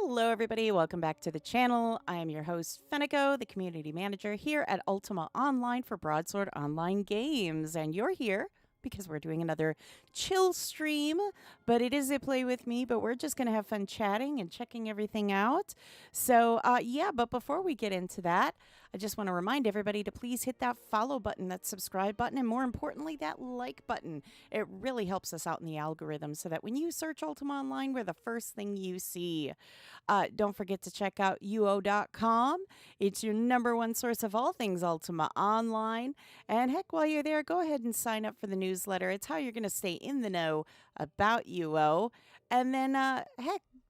Hello, everybody. Welcome back to the channel. I am your host, Fenneko, the community manager here at Ultima Online for Broadsword Online Games. And you're here because we're doing another chill stream, but it is a play with me, but we're just going to have fun chatting and checking everything out. So, but before we get into that, I just want to remind everybody to please hit that follow button, that subscribe button, and more importantly, that like button. It really helps us out in the algorithm so that when you search Ultima Online, we're the first thing you see. Don't forget to check out uo.com. It's your #1 source of all things Ultima Online. And heck, while you're there, go ahead and sign up for the newsletter. It's how you're going to stay in the know about UO. And then,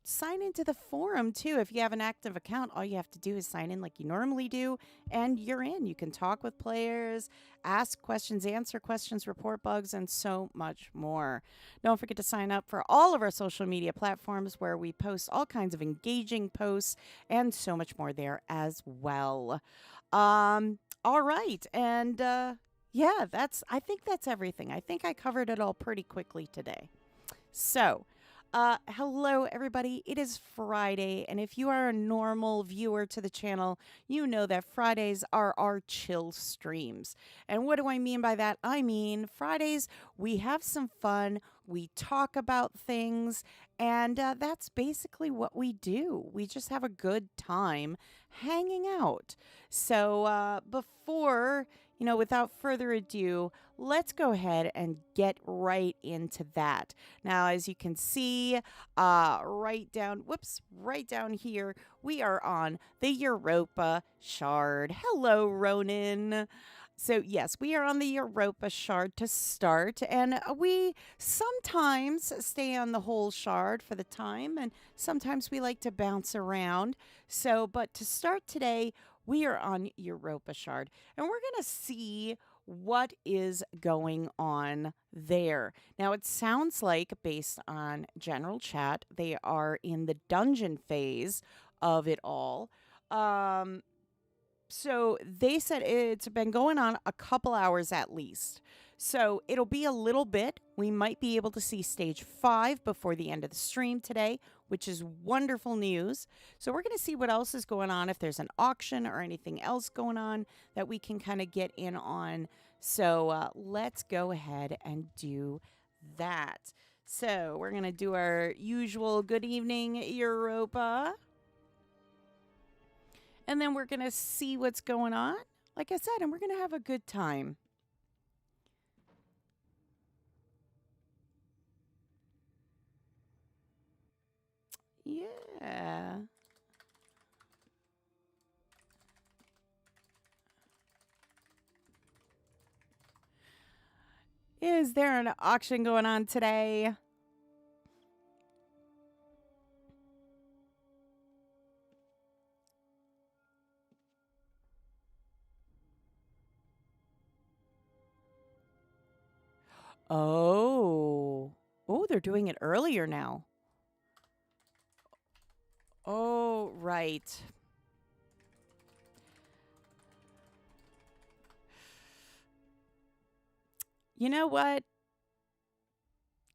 sign into the forum too. If you have an active account, all you have to do is sign in like you normally do, and you're in. You can talk with players, ask questions, answer questions, report bugs, and so much more. Don't forget to sign up for all of our social media platforms where we post all kinds of engaging posts and so much more there as well. All right. And I think that's everything. I think I covered it all pretty quickly today. So, hello, everybody. It is Friday, and if you are a normal viewer to the channel, you know that Fridays are our chill streams. And what do I mean by that? I mean, Fridays, we have some fun, we talk about things, and that's basically what we do. We just have a good time hanging out. So, without further ado, let's go ahead and get right into that. Now, as you can see, right down here, we are on the Europa shard. Hello, Ronan. So, yes, we are on the Europa shard to start, and we sometimes stay on the whole shard for the time, and sometimes we like to bounce around. So, but to start today, we are on Europa shard, and we're going to see what is going on there. Now, it sounds like, based on general chat, they are in the dungeon phase of it all. So they said it's been going on a couple hours at least. So it'll be a little bit. We might be able to see stage 5 before the end of the stream today, which is wonderful news. So we're going to see what else is going on, if there's an auction or anything else going on that we can kind of get in on. So let's go ahead and do that. So we're going to do our usual good evening, Europa. And then we're going to see what's going on, like I said, and we're going to have a good time. Yeah. Is there an auction going on today? Oh, they're doing it earlier now. Oh, right. You know what?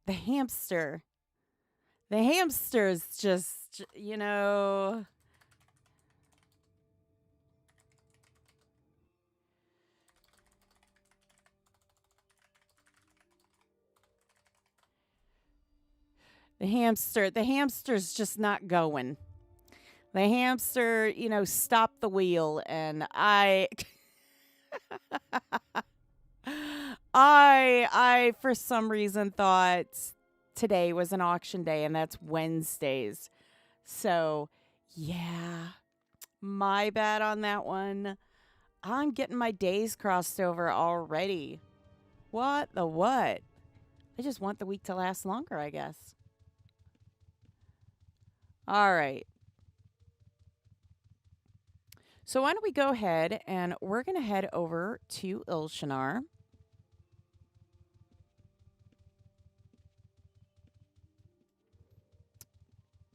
The hamster. The hamster's just, the hamster's just not going. The hamster, stopped the wheel, and I for some reason thought today was an auction day, and that's Wednesdays. So, yeah, my bad on that one. I'm getting my days crossed over already. What the what? I just want the week to last longer, I guess. All right. So why don't we go ahead, and we're going to head over to Ilshanar.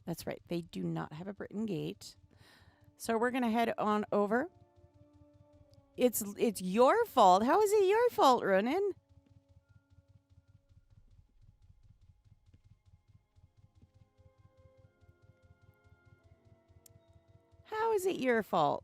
That's right. They do not have a Britain Gate. So we're going to head on over. It's your fault. How is it your fault, Ronan? is it your fault?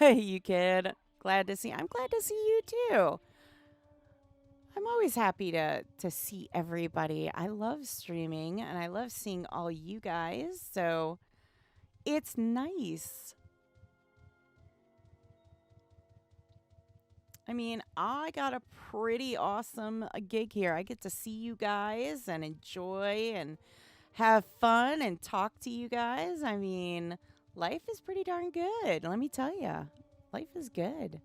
You kid. Glad to see. I'm glad to see you too. I'm always happy to see everybody. I love streaming and I love seeing all you guys. So it's nice. I mean, I got a pretty awesome gig here. I get to see you guys and enjoy and have fun and talk to you guys. I mean, life is pretty darn good. Let me tell you, life is good.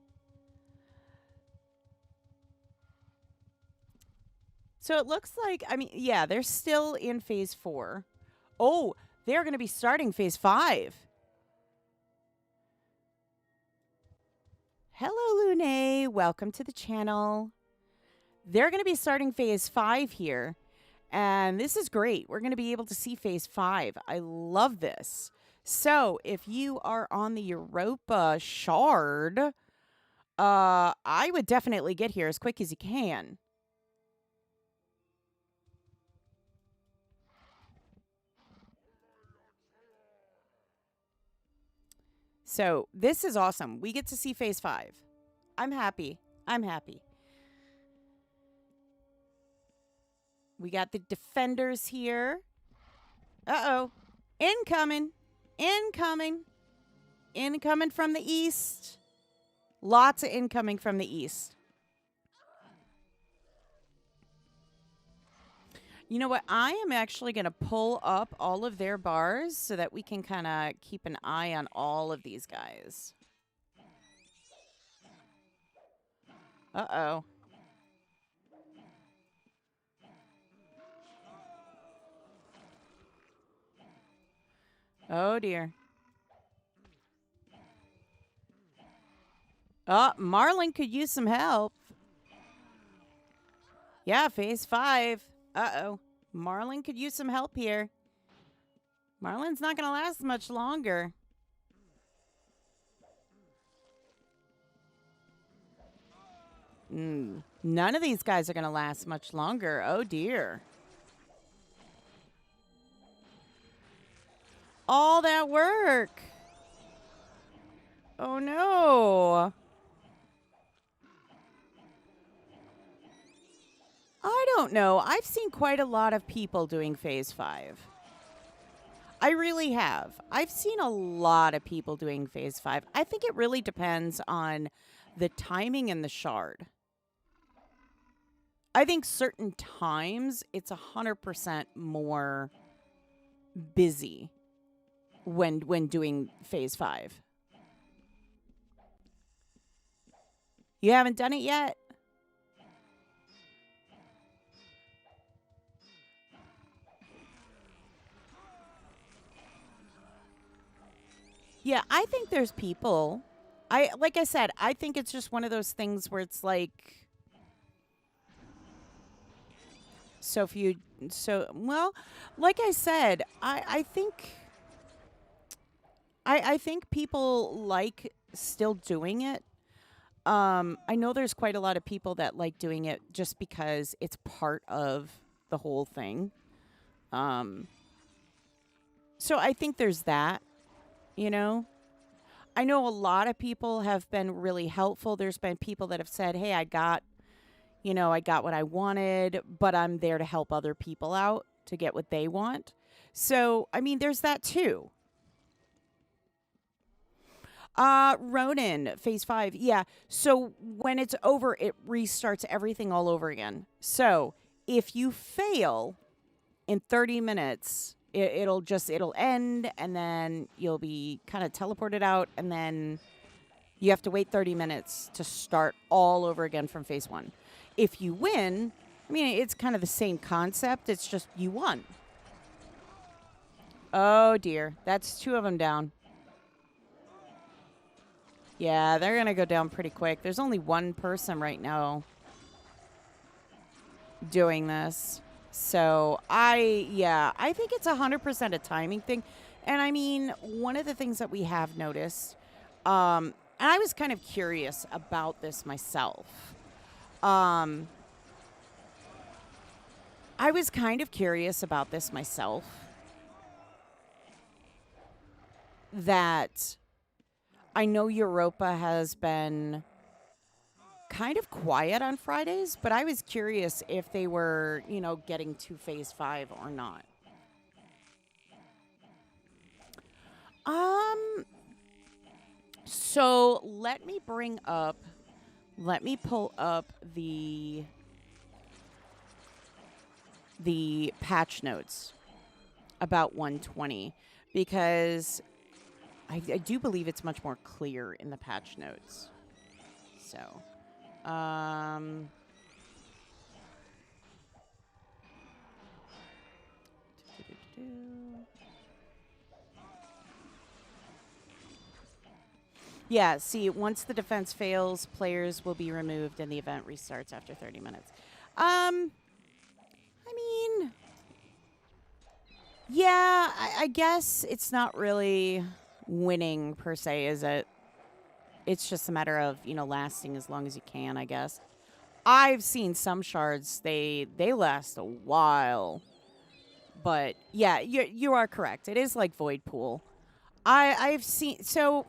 So it looks like, I mean, yeah, they're still in phase 4. Oh, they're going to be starting phase 5. Hello, Lune. Welcome to the channel. They're going to be starting phase 5 here. And this is great. We're going to be able to see phase 5. I love this. So if you are on the Europa shard, I would definitely get here as quick as you can. So this is awesome. We get to see phase 5. I'm happy. I'm happy. We got the defenders here. Uh-oh. Incoming. Incoming. Incoming from the east. Lots of incoming from the east. You know what? I am actually going to pull up all of their bars so that we can kind of keep an eye on all of these guys. Uh-oh. Oh, dear. Oh, Marlin could use some help. Yeah, phase 5. Uh-oh. Marlin could use some help here. Marlin's not going to last much longer. None of these guys are going to last much longer. Oh, dear. All that work. Oh, no. I don't know. I've seen quite a lot of people doing phase 5. I really have. I've seen a lot of people doing phase 5. I think it really depends on the timing and the shard. I think certain times it's 100% more busy when doing phase 5. You haven't done it yet? Yeah, I think there's people. Like I said, I think it's just one of those things where it's like, well, like I said, I think people like still doing it. I know there's quite a lot of people that like doing it just because it's part of the whole thing. So I think there's that, you know. I know a lot of people have been really helpful. There's been people that have said, "Hey, I got what I wanted, but I'm there to help other people out to get what they want." So, I mean, there's that too. Ronin, phase 5. Yeah. So when it's over, it restarts everything all over again. So if you fail in 30 minutes, it'll end, and then you'll be kind of teleported out, and then you have to wait 30 minutes to start all over again from phase 1. If you win, I mean, it's kind of the same concept. It's just you won. Oh, dear. That's 2 of them down. Yeah, they're going to go down pretty quick. There's only 1 person right now doing this. So I think it's 100% a timing thing. And I mean, one of the things that we have noticed, and I was kind of curious about this myself. Um, I was kind of curious about this myself that I know Europa has been kind of quiet on Fridays, but I was curious if they were, getting to phase 5 or not. Um so let me pull up the patch notes about 120 because I do believe it's much more clear in the patch notes. So, yeah, see, once the defense fails, players will be removed and the event restarts after 30 minutes. I mean, yeah, I guess it's not really winning per se, is it? It's just a matter of, lasting as long as you can, I guess. I've seen some shards, they last a while. But yeah, you are correct. It is like Void Pool. I've seen so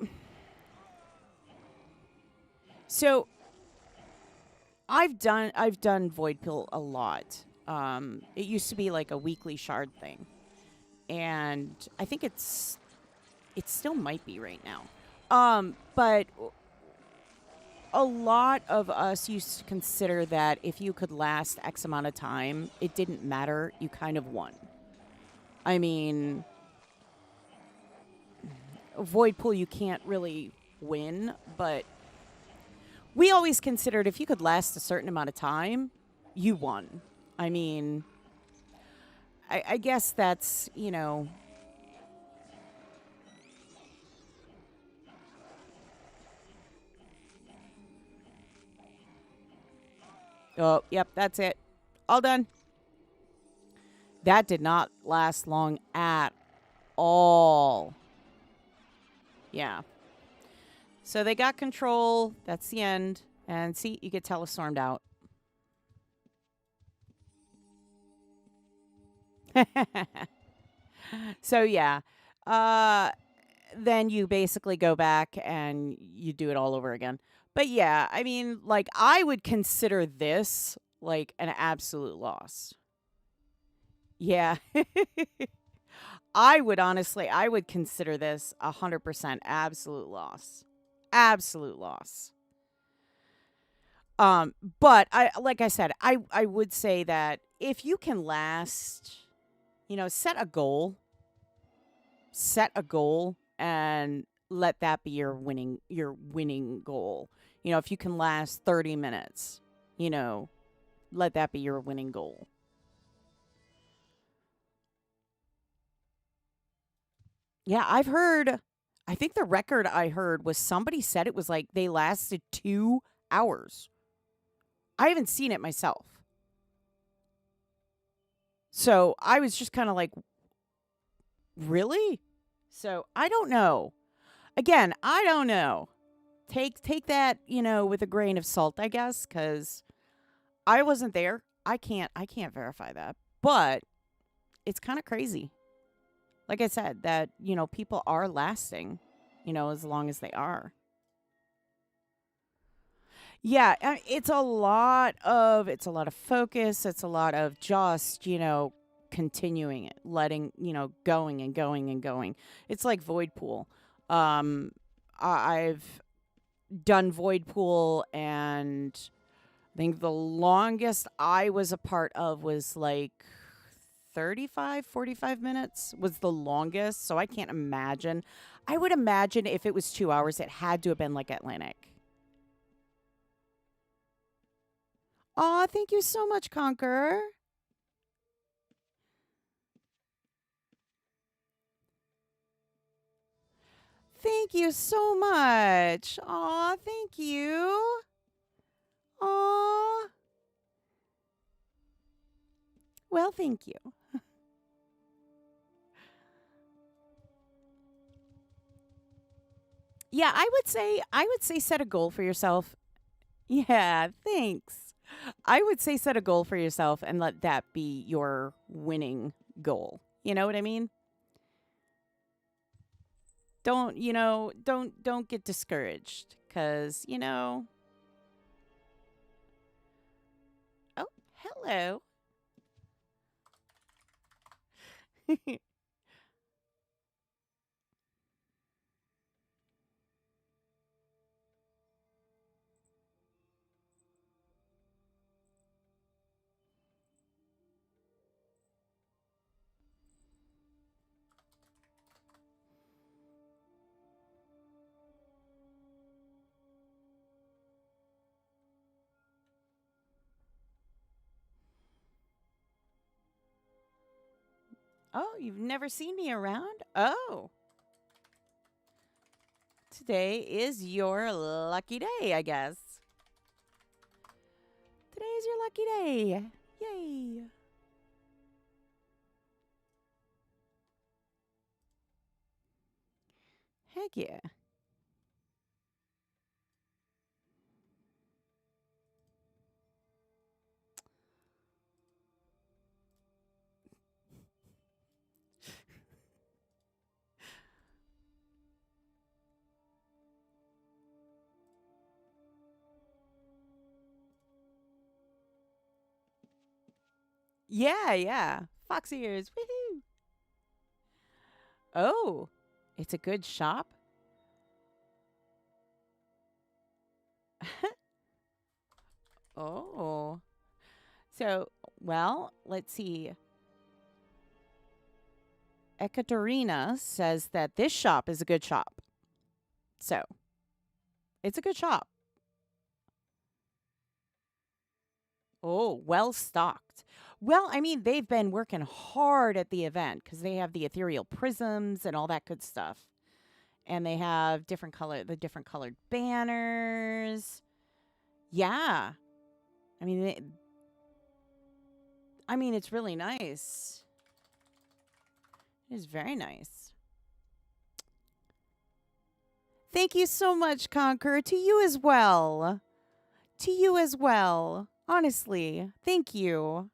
I've done Void Pool a lot. It used to be like a weekly shard thing. And I think it still might be right now. But a lot of us used to consider that if you could last X amount of time, it didn't matter. You kind of won. I mean, Void Pool, you can't really win, but we always considered if you could last a certain amount of time, you won. I mean, I guess that's, Oh, yep, that's it. All done. That did not last long at all. Yeah. So they got control. That's the end. And see, you get telestormed out. So yeah. Then you basically go back and you do it all over again. But yeah, I mean, like I would consider this like an absolute loss. Yeah. I would consider this 100% absolute loss. Absolute loss. But like I said, I would say that if you can last, set a goal and let that be your winning goal. If you can last 30 minutes, let that be your winning goal. Yeah, I think the record I heard was somebody said it was like they lasted 2 hours. I haven't seen it myself. So I was just kind of like, really? So I don't know. Again, I don't know. Take that, with a grain of salt, I guess, because I wasn't there. I can't verify that. But it's kind of crazy. Like I said, that, people are lasting, as long as they are. Yeah, it's a lot of focus. It's a lot of just, continuing it, letting, going and going and going. It's like Void Pool. Um, I've done Void Pool, and I think the longest I was a part of was like 35, 45 minutes was the longest. So I can't imagine. I would imagine if it was 2 hours, it had to have been like Atlantic. Aw, thank you so much, Conqueror. Thank you so much. Aw, thank you. Aw. Well, thank you. Yeah, I would say set a goal for yourself. Yeah, thanks. I would say set a goal for yourself and let that be your winning goal. You know what I mean? Don't get discouraged cuz, oh, hello. Oh, you've never seen me around? Oh, today is your lucky day, I guess. Today is your lucky day. Yay. Heck yeah. Yeah, yeah. Fox ears. Woohoo. Oh, it's a good shop? Oh. So, well, let's see. Ekaterina says that this shop is a good shop. So, it's a good shop. Oh, well stocked. Well, I mean, they've been working hard at the event because they have the ethereal prisms and all that good stuff. And they have the different colored banners. Yeah. I mean, it's really nice. It is very nice. Thank you so much, Conqueror. To you as well. To you as well. Honestly, thank you.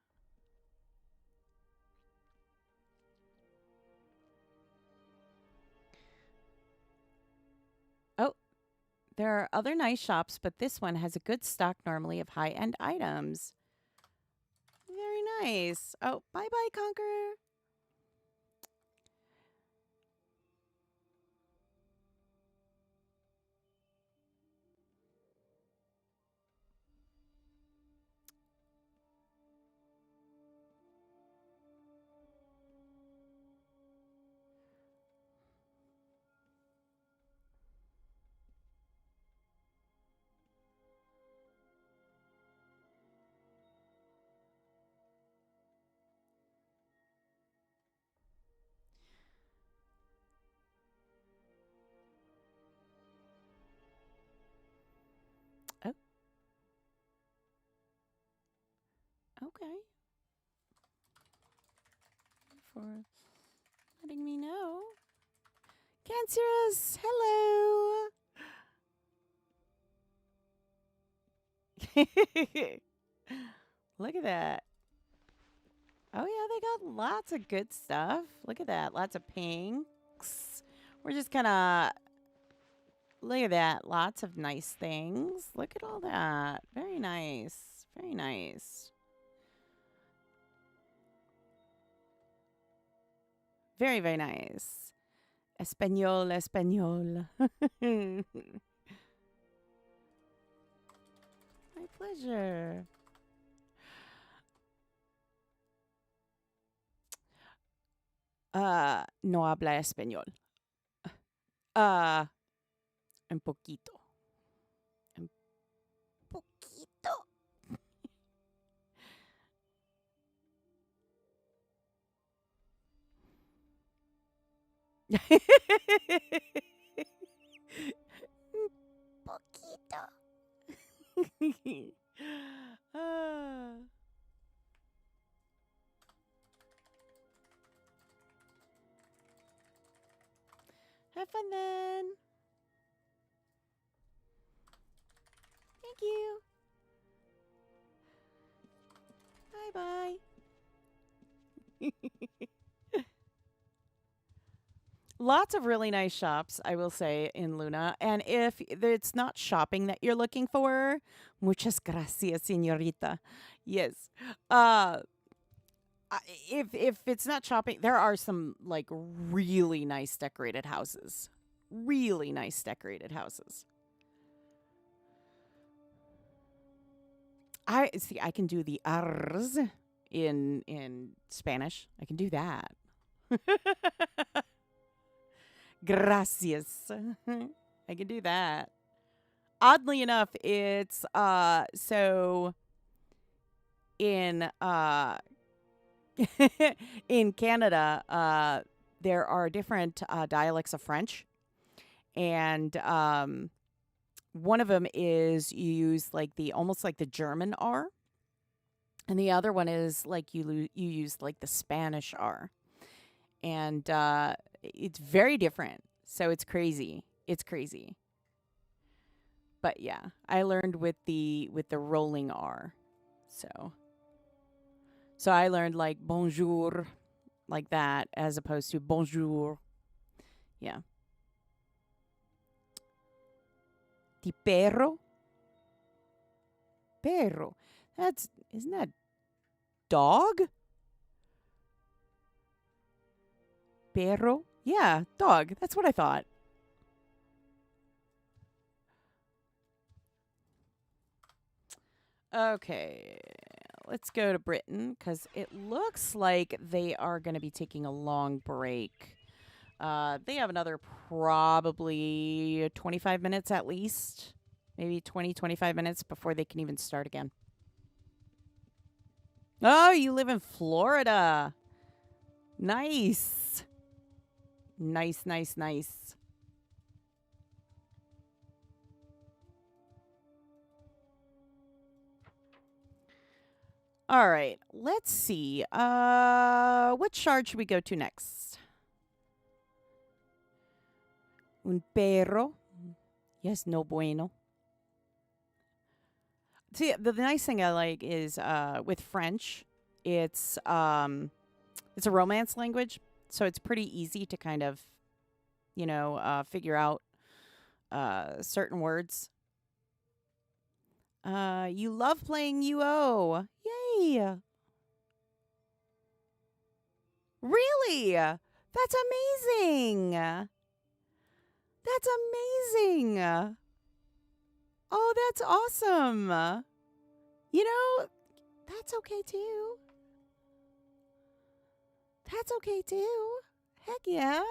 Oh, there are other nice shops, but this one has a good stock normally of high-end items. Very nice. Oh, bye-bye, Conqueror. Oh, okay. For letting me know. Cancerous, hello. Look at that. Oh, yeah, they got lots of good stuff. Look at that. Lots of pinks. We're just kind of, look at that. Lots of nice things. Look at all that. Very nice. Very nice. Very, very nice. Espanol, Espanol. My pleasure. No habla español. Uh, un poquito. Un poquito. Un poquito. Ah. Have fun then. Thank you. Bye-bye. Lots of really nice shops, I will say, in Luna. And if it's not shopping that you're looking for, muchas gracias, señorita. Yes. Uh, if it's not shopping, there are some like really nice decorated houses. Really nice decorated houses. I see. I can do the ars in Spanish. I can do that. Gracias. I can do that. Oddly enough, it's so in in Canada, there are different dialects of French, and one of them is you use like the almost like the German R, and the other one is like you use like the Spanish R, and it's very different. So it's crazy. It's crazy. But yeah, I learned with the rolling R. So I learned like bonjour like that as opposed to bonjour. Yeah. Di perro? Perro. Isn't that dog? Perro? Yeah, dog. That's what I thought. Okay, let's go to Britain because it looks like they are going to be taking a long break. They have another probably 25 minutes at least, maybe 25 minutes before they can even start again. Oh, you live in Florida. Nice. Nice, nice, nice. All right, let's see. What shard should we go to next? Un perro. Yes, no bueno. See, the nice thing I like is with French, it's a romance language, so it's pretty easy to kind of, figure out certain words. You love playing UO. Yay! Really? That's amazing. That's amazing. Oh, that's awesome. That's okay too. That's okay too. Heck yeah.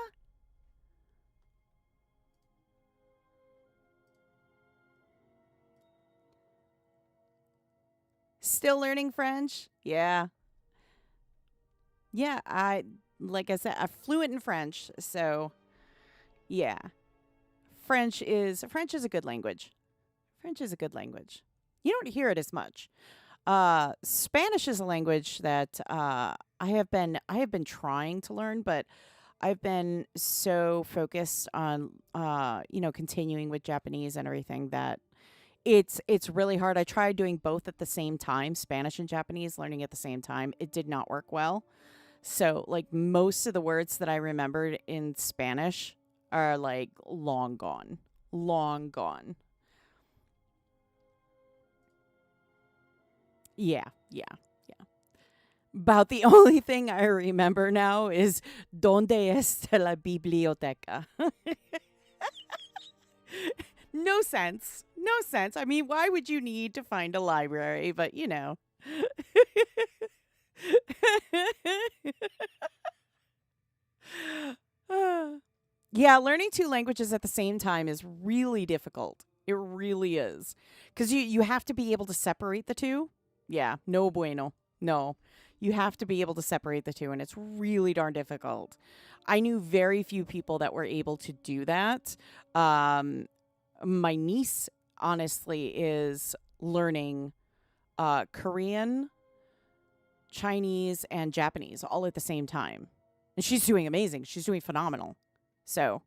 Still learning French? Yeah. Yeah, like I said, I'm fluent in French, so yeah. French is a good language. French is a good language. You don't hear it as much. Spanish is a language that I have been trying to learn, but I've been so focused on continuing with Japanese and everything that it's really hard. I tried doing both at the same time, Spanish and Japanese, learning at the same time. It did not work well. So, like, most of the words that I remembered in Spanish are like long gone. Long gone. Yeah, yeah, yeah. About the only thing I remember now is ¿Dónde está la biblioteca? No sense. No sense. I mean, why would you need to find a library? But, Yeah, learning two languages at the same time is really difficult. It really is. Because you have to be able to separate the two. Yeah, no bueno. No. You have to be able to separate the two, and it's really darn difficult. I knew very few people that were able to do that. My niece, honestly, is learning Korean, Chinese, and Japanese all at the same time. And she's doing amazing. She's doing phenomenal. So,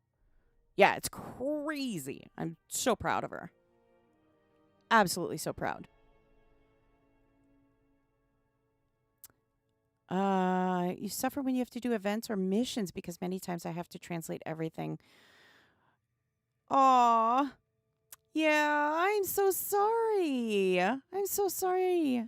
Yeah, it's crazy. I'm so proud of her. Absolutely so proud. You suffer when you have to do events or missions because many times I have to translate everything. Aw. Yeah, I'm so sorry. I'm so sorry.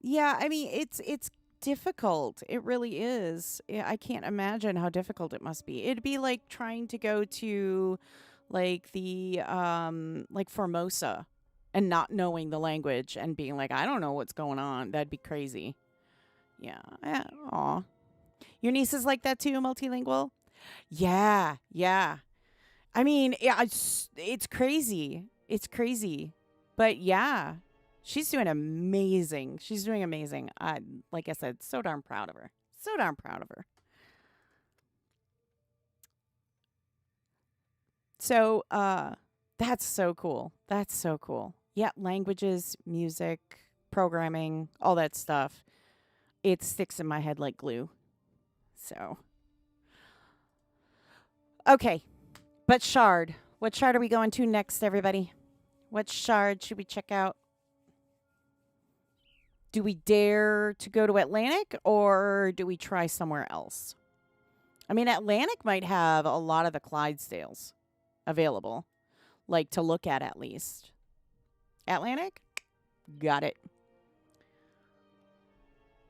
Yeah, I mean it's difficult. It really is. I can't imagine how difficult it must be. It'd be like trying to go to like the like Formosa and not knowing the language and being like, I don't know what's going on. That'd be crazy. Yeah. Aw. Your niece is like that too, multilingual? Yeah, yeah. I mean, yeah, it's crazy. It's crazy. But yeah, she's doing amazing. She's doing amazing. Like I said, so darn proud of her. So darn proud of her. So, that's so cool. That's so cool. Yeah, languages, music, programming, all that stuff. It sticks in my head like glue. So, okay. But shard. What shard are we going to next, everybody? What shard should we check out? Do we dare to go to Atlantic or do we try somewhere else? I mean, Atlantic might have a lot of the Clydesdales available, like to look at least. Atlantic? Got it.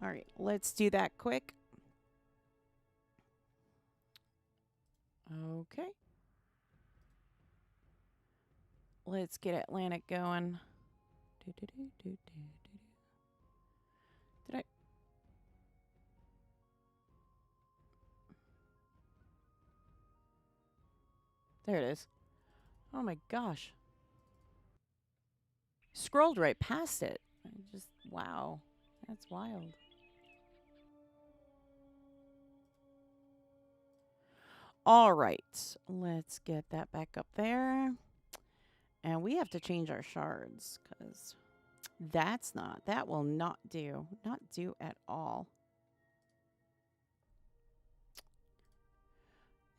All right, let's do that quick. Okay. Let's get Atlantic going. Did I? There it is. Oh my gosh. Scrolled right past it. Just, wow. That's wild. All right. Let's get that back up there. And we have to change our shards because that will not do. Not do at all.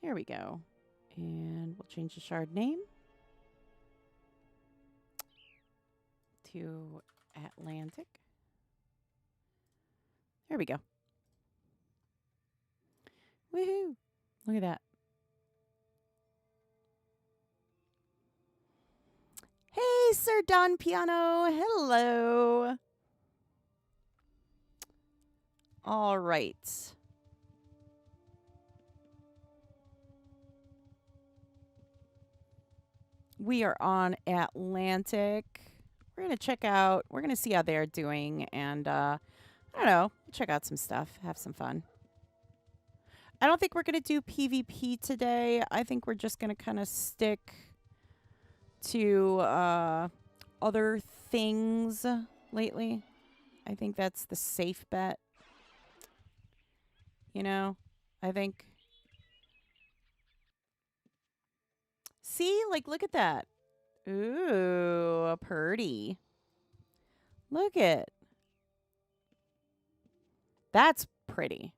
There we go. And we'll change the shard name to Atlantic. There we go. Woohoo! Look at that. Hey, Sir Don Piano. Hello. All right. We are on Atlantic. We're going to check out, we're going to see how they're doing. And I don't know, check out some stuff, have some fun. I don't think we're going to do PvP today. I think we're just going to kind of stick to other things lately. I think that's the safe bet. You know, I think. See, like, look at that. Ooh, a purdy. Look at. That's pretty.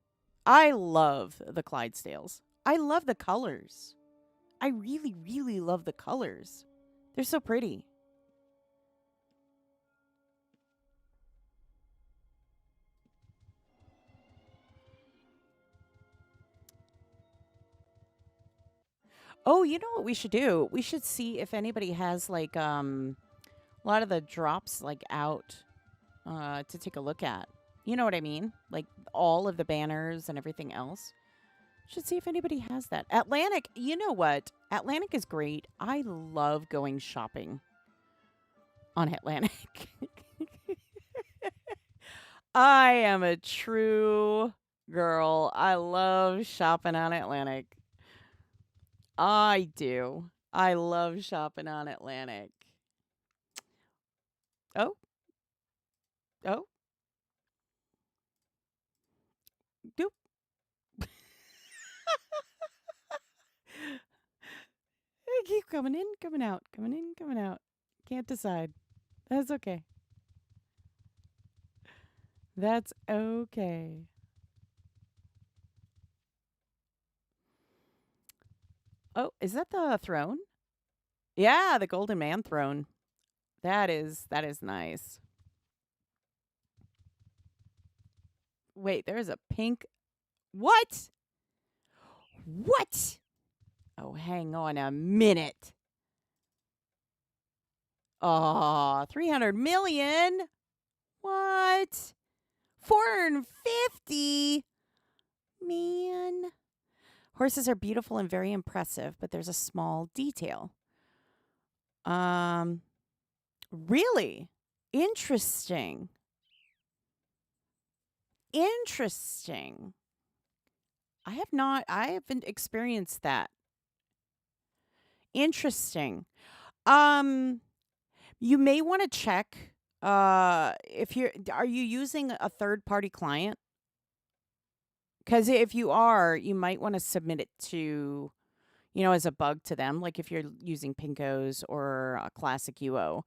I love the Clydesdales. I love the colors. I really, really love the colors. They're so pretty. Oh, you know what we should do? We should see if anybody has like a lot of the drops like out to take a look at. You know what I mean? Like all of the banners and everything else. Should see if anybody has that. Atlantic, you know what? Atlantic is great. I love going shopping on Atlantic. I am a true girl. I love shopping on Atlantic. I do. I love shopping on Atlantic. Oh, oh, doop. I keep coming in, coming out, coming in, coming out. Can't decide. That's okay. That's okay. Oh, is that the throne? Yeah, the Golden Man throne. That is nice. Wait, there's a pink. What? What? Oh, hang on a minute. Oh, 300 million? What? 450? Man. Horses are beautiful and very impressive, but there's a small detail. Really? Interesting. Interesting. I haven't experienced that. Interesting. You may want to check if are you using a third-party client? Because if you are, you might want to submit it to, as a bug to them. Like if you're using Pinkos or a classic UO,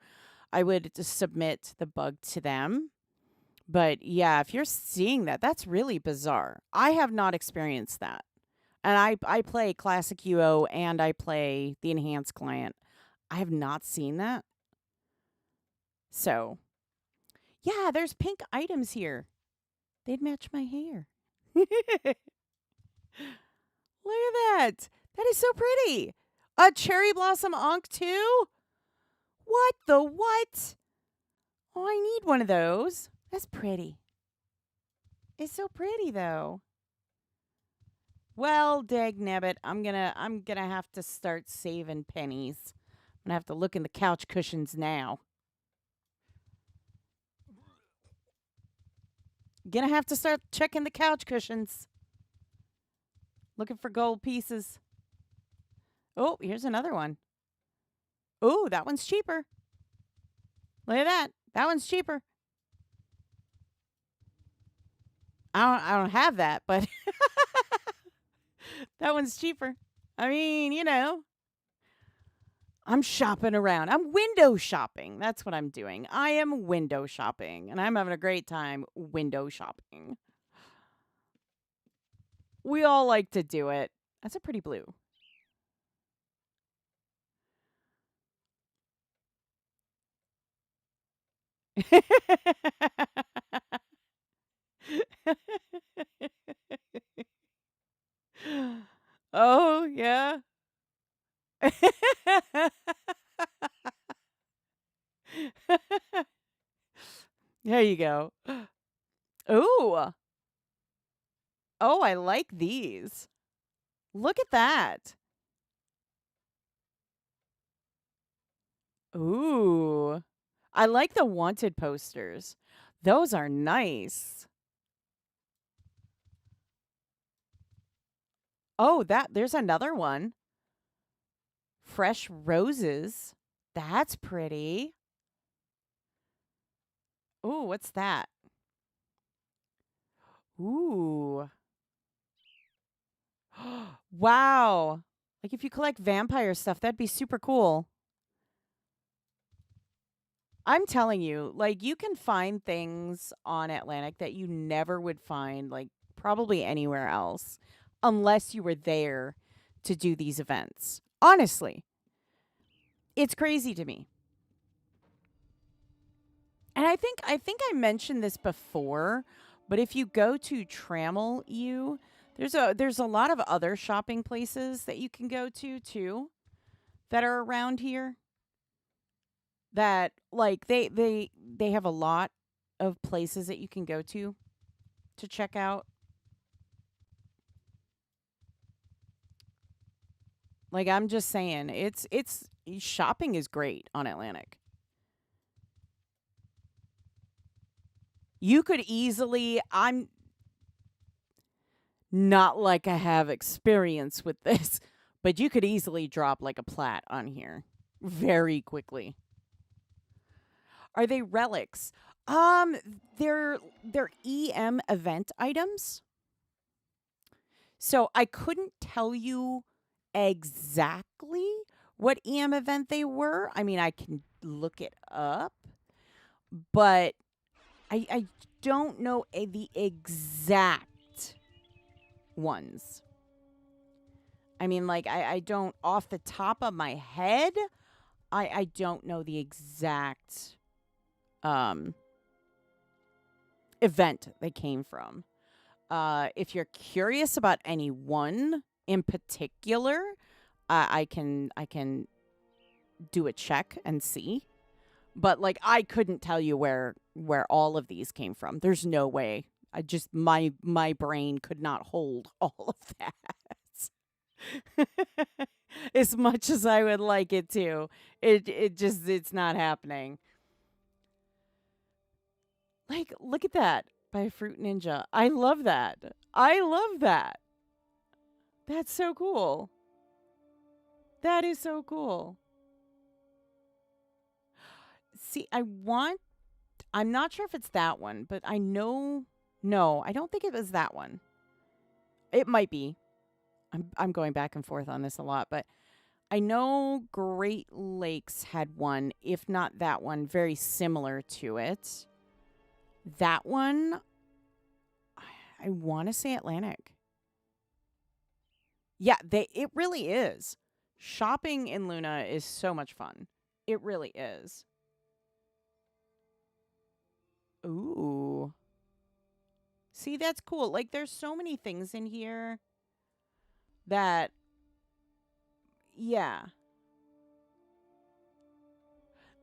I would just submit the bug to them. But yeah, if you're seeing that, that's really bizarre. I have not experienced that. And I play classic UO and I play the enhanced client. I have not seen that. So, yeah, there's pink items here. They'd match my hair. Look at that. That is so pretty. A cherry blossom Ankh too? What the what? Oh, I need one of those. That's pretty. It's so pretty though. Well, dagnabbit, I'm gonna have to start saving pennies. I'm gonna have to look in the couch cushions now. Gonna have to start checking the couch cushions. Looking for gold pieces. Oh, here's another one. Oh, that one's cheaper. Look at that. That one's cheaper. I don't have that, but that one's cheaper. I mean, I'm shopping around. I'm window shopping. That's what I'm doing. I am window shopping, and I'm having a great time window shopping. We all like to do it. That's a pretty blue. Oh, yeah. There you go. Ooh. Oh, I like these. Look at that. Ooh. I like the wanted posters. Those are nice. Oh, there's another one. Fresh roses. That's pretty. Ooh, what's that? Ooh. Wow. Like if you collect vampire stuff, that'd be super cool. I'm telling you, like you can find things on Atlantic that you never would find like probably anywhere else unless you were there to do these events. Honestly, it's crazy to me. And I think I mentioned this before, but if you go to Trammel U, there's a lot of other shopping places that you can go to too that are around here that like they have a lot of places that you can go to check out. Like I'm just saying, it's shopping is great on Atlantic. You could easily I'm not like I have experience with this, but you could easily drop like a plat on here very quickly. Are they relics? They're EM event items. So I couldn't tell you exactly what EM event they were. I mean, I can look it up, but I don't know the exact ones. I mean, like, I don't, off the top of my head, I don't know the exact um, event they came from. If you're curious about any one in particular, I can do a check and see. But like I couldn't tell you where all of these came from. There's no way. I just my brain could not hold all of that. As much as I would like it to. It's not happening. Like, look at that by Fruit Ninja. I love that. I love that. That's so cool. That is so cool. See, I'm not sure if it's that one, but I know, no, I don't think it was that one. It might be. I'm going back and forth on this a lot, but I know Great Lakes had one, if not that one, very similar to it. That one, I want to say Atlantic. Yeah, it really is. Shopping in Luna is so much fun. It really is. Ooh. See, that's cool. Like, there's so many things in here that, yeah.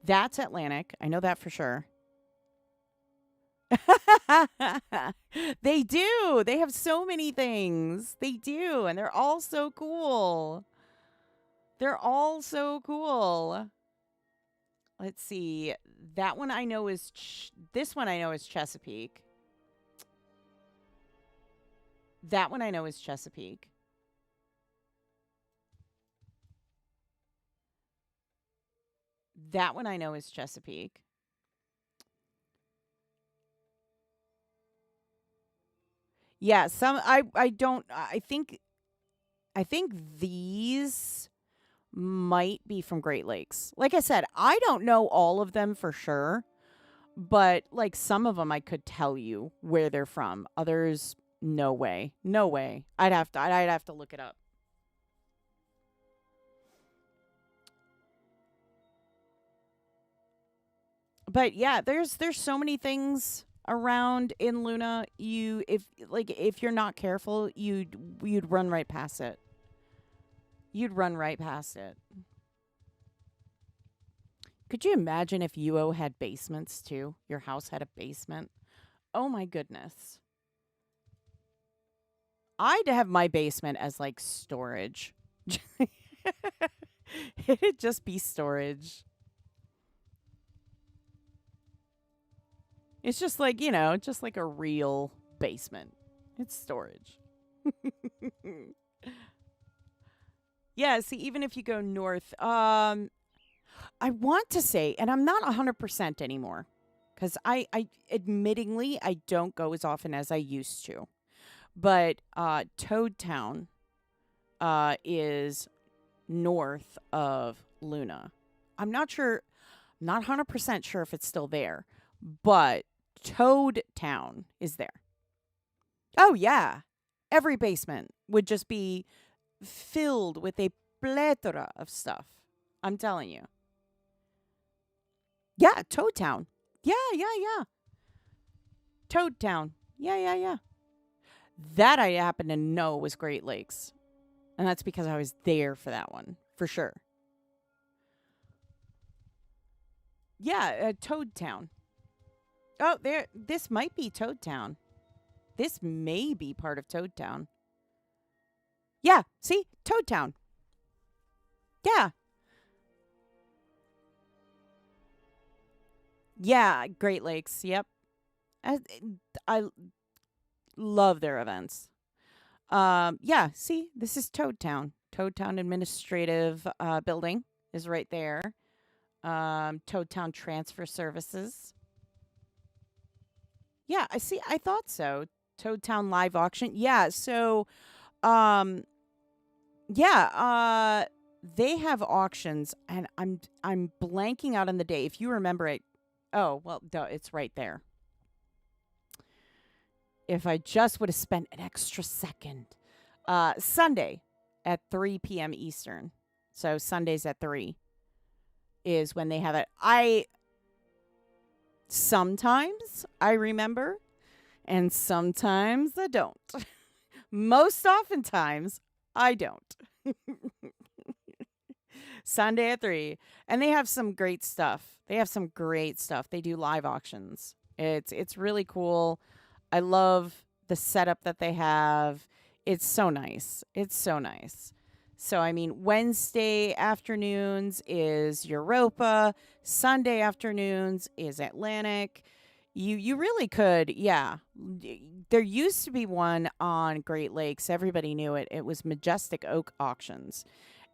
That's Atlantic. I know that for sure. They do. They have so many things. They do. And they're all so cool. They're all so cool. Let's see. That one I know is... this one I know is Chesapeake. That one I know is Chesapeake. That one I know is Chesapeake. Yeah, I don't I think these might be from Great Lakes. Like I said, I don't know all of them for sure, but like some of them I could tell you where they're from. Others, no way. No way. I'd have to look it up. But yeah, there's so many things around in Luna. If you're not careful, you'd run right past it. You'd run right past it. Could you imagine if UO had basements too? Your house had a basement? Oh my goodness. I'd have my basement as like storage. It'd just be storage. It's just like, just like a real basement. It's storage. Yeah, see, even if you go north, I want to say, and I'm not 100% anymore, because I admittingly, I don't go as often as I used to. But Toad Town is north of Luna. I'm not 100% sure if it's still there, but Toad Town is there. Oh, yeah. Every basement would just be filled with a plethora of stuff. I'm telling you. Yeah, Toad Town. Yeah. Toad Town. Yeah. That I happen to know was Great Lakes. And that's because I was there for that one, for sure. Yeah, Toad Town. Oh, this might be Toad Town. This may be part of Toad Town. Yeah, see? Toad Town. Yeah. Yeah, Great Lakes. Yep. I love their events. Yeah, see? This is Toad Town. Toad Town Administrative Building is right there. Toad Town Transfer Services. Yeah, I see. I thought so. Toad Town Live Auction. Yeah, so they have auctions, and I'm blanking out on the day. If you remember it, oh well, duh, it's right there. If I just would have spent an extra second, Sunday at 3 p.m. Eastern. So Sundays at 3 is when they have it. Sometimes I remember, and sometimes I don't. Most oftentimes, I don't. Sunday at 3. And they have some great stuff. They do live auctions. It's really cool. I love the setup that they have. It's so nice. So, I mean, Wednesday afternoons is Europa. Sunday afternoons is Atlantic. You really could, yeah. There used to be one on Great Lakes. Everybody knew it. It was Majestic Oak Auctions.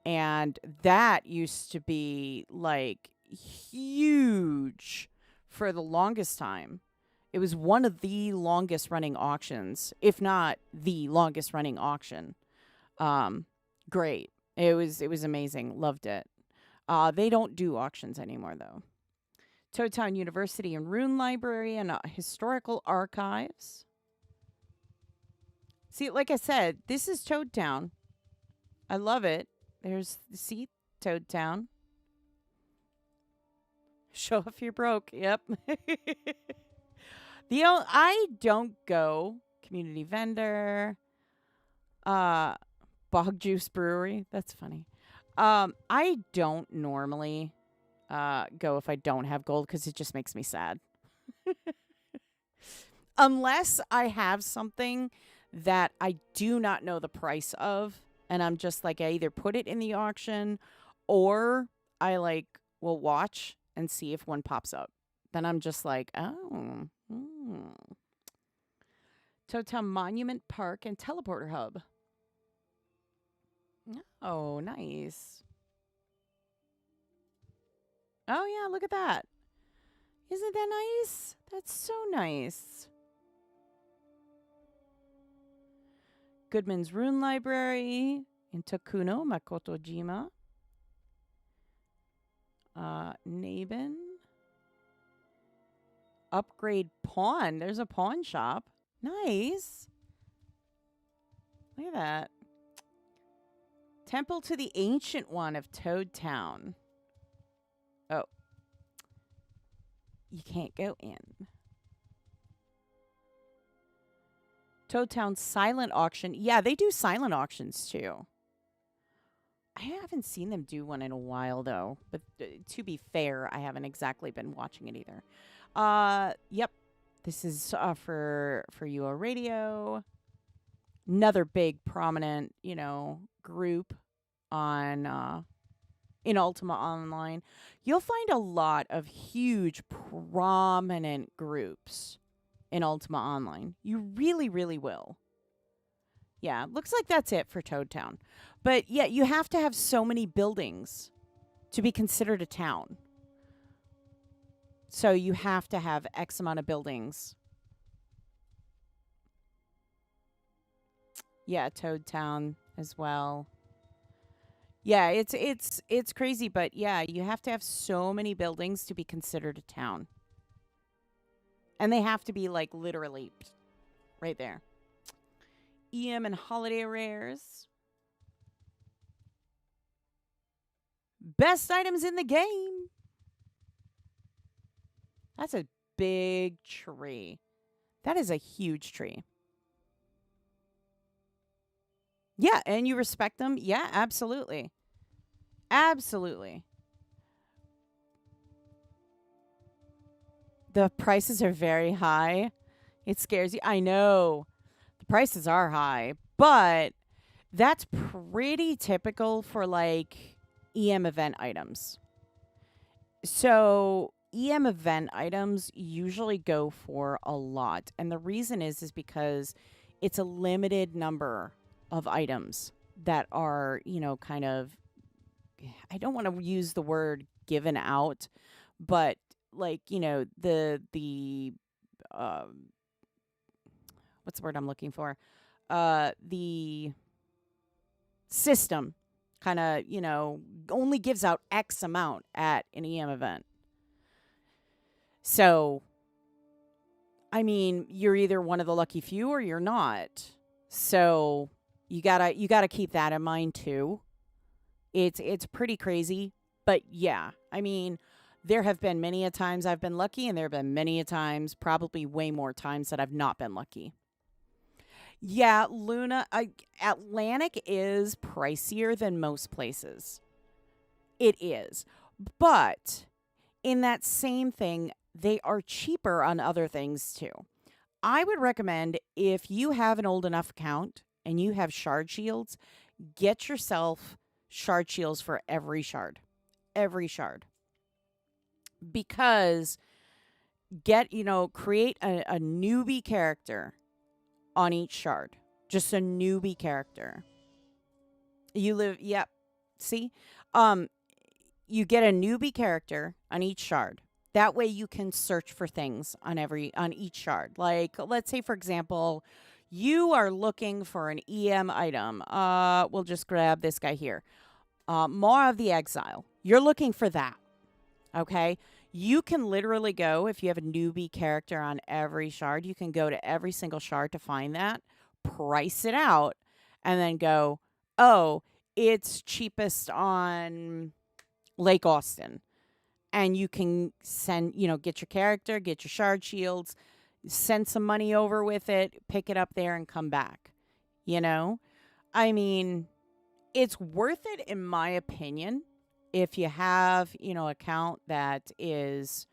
And that used to be like huge for the longest time. It was one of the longest running auctions, if not the longest running auction. Great. It was amazing. Loved it. They don't do auctions anymore though. Toadtown University and Rune Library and Historical Archives. See, like I said, this is Toadtown. I love it. There's the seat, Toadtown. Show off you're broke. Yep. I don't go community vendor, Bog Juice Brewery. That's funny. I don't normally go if I don't have gold because it just makes me sad. Unless I have something that I do not know the price of, and I'm just like, I either put it in the auction or I will watch and see if one pops up. Then I'm just like, oh. Toadtown Monument Park and Teleporter Hub. Oh, nice. Oh, yeah, look at that. Isn't that nice? That's so nice. Goodman's Rune Library in Takuno, Makotojima. Nabin. Upgrade Pawn. There's a pawn shop. Nice. Look at that. Temple to the Ancient One of Toadtown. Oh. You can't go in. Toadtown Silent Auction. Yeah, they do silent auctions too. I haven't seen them do one in a while though. But to be fair, I haven't exactly been watching it either. Yep. This is for UO Radio. Another big prominent, group on in Ultima Online. You'll find a lot of huge prominent groups in Ultima Online. You really, really will. Yeah, looks like that's it for Toadtown. But yeah, you have to have so many buildings to be considered a town. So you have to have X amount of buildings. Yeah, Toadtown as well. Yeah, it's crazy, but yeah, you have to have so many buildings to be considered a town. And they have to be literally right there. EM and Holiday Rares. Best items in the game. That's a big tree. That is a huge tree. Yeah, and you respect them? Yeah, absolutely. Absolutely. The prices are very high. It scares you. I know. The prices are high, but that's pretty typical for EM event items. So EM event items usually go for a lot. And the reason is because it's a limited number of items that are, kind of, I don't want to use the word given out, but the what's the word I'm looking for? The system kind of, only gives out X amount at an EM event. So, I mean, you're either one of the lucky few or you're not. So, You gotta keep that in mind too. It's pretty crazy, but yeah, I mean, there have been many a times I've been lucky, and there have been many a times, probably way more times, that I've not been lucky. Yeah, Atlantic is pricier than most places. It is. But in that same thing, they are cheaper on other things too. I would recommend, if you have an old enough account and you have shard shields, get yourself shard shields for every shard. Every shard. Because create a newbie character on each shard. Just a newbie character. Yep. See? Um, you get a newbie character on each shard. That way you can search for things on each shard. Like, let's say, for example, you are looking for an EM item. We'll just grab this guy here. Maw of the Exile. You're looking for that. Okay? You can literally go, if you have a newbie character on every shard, you can go to every single shard to find that, price it out, and then go, oh, it's cheapest on Lake Austin. And you can get your character, get your shard shields, send some money over with it, pick it up there and come back. I mean, it's worth it in my opinion if you have, account that is,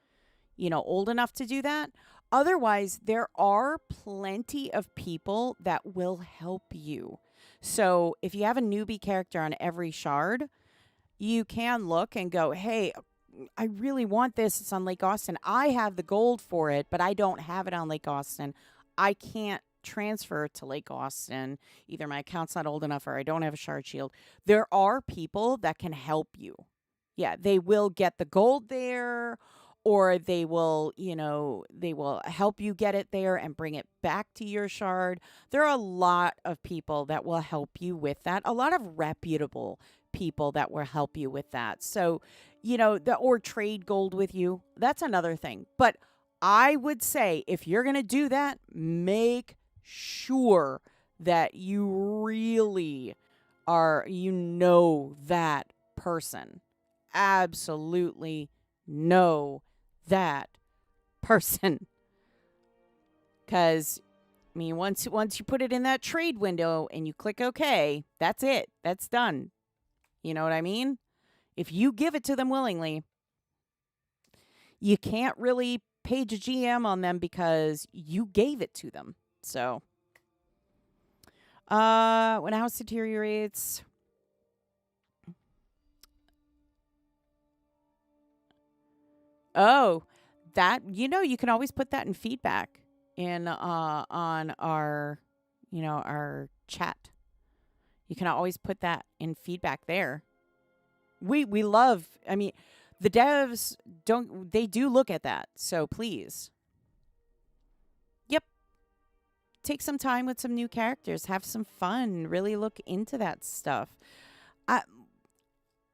old enough to do that. Otherwise, there are plenty of people that will help you. So if you have a newbie character on every shard, you can look and go, hey, I really want this. It's on Lake Austin. I have the gold for it, but I don't have it on Lake Austin. I can't transfer to Lake Austin. Either my account's not old enough or I don't have a shard shield. There are people that can help you. Yeah, they will get the gold there, or they will help you get it there and bring it back to your shard. There are a lot of people that will help you with that. A lot of reputable people that will help you with that. So, or trade gold with you. That's another thing. But I would say, if you're going to do that, make sure that you really are, that person. Absolutely know that person. Because, I mean, once you put it in that trade window and you click OK, that's it. That's done. You know what I mean? If you give it to them willingly, you can't really page a GM on them because you gave it to them. So, when a house deteriorates, that you can always put that in feedback on our our chat. You can always put that in feedback there. We love, I mean, the devs do look at that. So please. Yep. Take some time with some new characters, have some fun, really look into that stuff.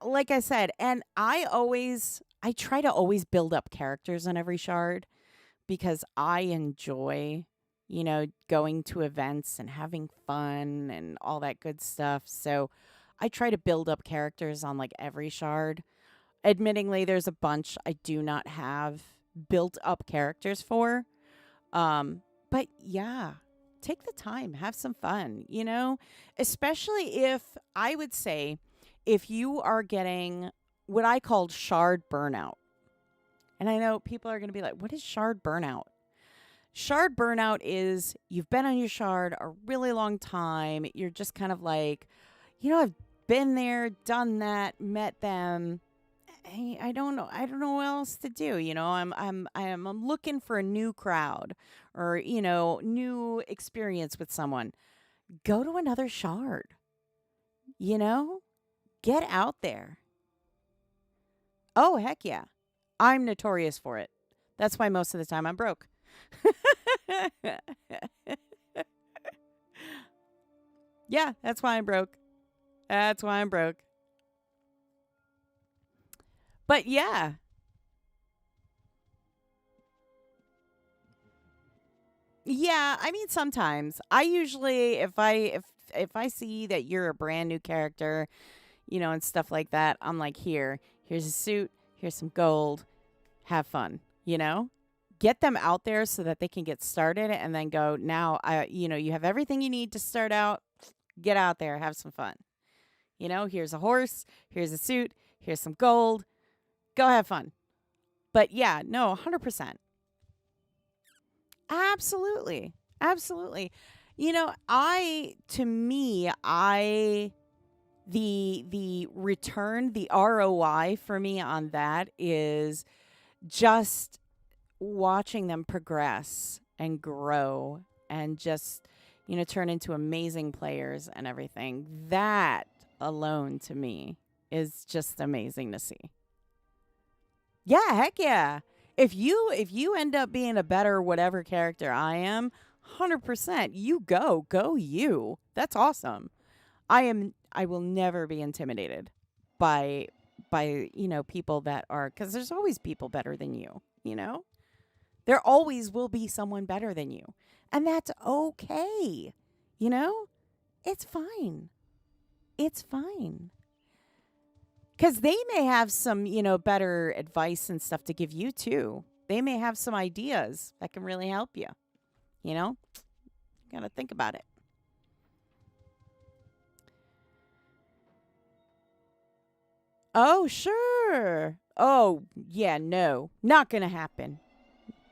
Like I said, and I try to always build up characters on every shard because I enjoy, going to events and having fun and all that good stuff. So I try to build up characters on like every shard. Admittingly, there's a bunch I do not have built up characters for. But yeah, take the time, have some fun, especially if you are getting what I called shard burnout. And I know people are going to be like, what is shard burnout? Shard burnout is you've been on your shard a really long time. You're just kind of like, I've been there, done that, met them. Hey, I don't know what else to do. I'm looking for a new crowd or, new experience with someone. Go to another shard. Get out there. Oh, heck yeah. I'm notorious for it. That's why most of the time I'm broke. Yeah, that's why I'm broke. That's why I'm broke. But yeah. Yeah, I mean sometimes. I usually if if I see that you're a brand new character, and stuff like that, I'm like, here's a suit, here's some gold, have fun, Get them out there so that they can get started and then go, now, you have everything you need to start out. Get out there, have some fun. Here's a horse, here's a suit, here's some gold. Go have fun. But yeah, no, 100%. Absolutely. Absolutely. The return, the ROI for me on that is just watching them progress and grow and just, turn into amazing players and everything. That alone to me is just amazing to see. Yeah, heck yeah. If you end up being a better whatever character I am, 100%, you go you. That's awesome. I will never be intimidated by people that are, cuz there's always people better than you. There always will be someone better than you. And that's okay. It's fine. It's fine. Because they may have some, better advice and stuff to give you, too. They may have some ideas that can really help you. You got to think about it. Oh, sure. Oh, yeah, no. Not going to happen.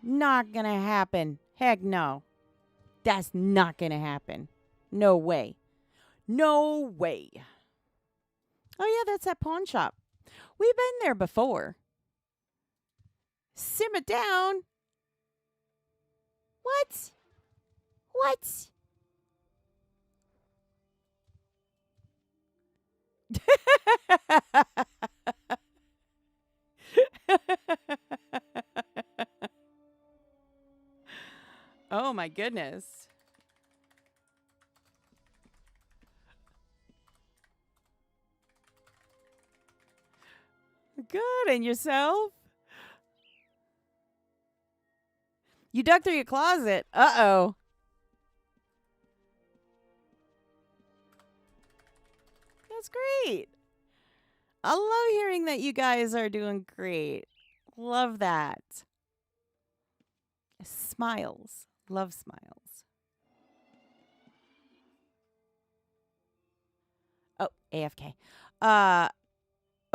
Not going to happen. Heck no. That's not going to happen. No way. No way. Oh, yeah, that's that pawn shop. We've been there before. Simmer down. What? What? Oh, my goodness. Good. And yourself? You dug through your closet. Uh-oh. That's great. I love hearing that you guys are doing great. Love that. Smiles. Love smiles. Oh, AFK.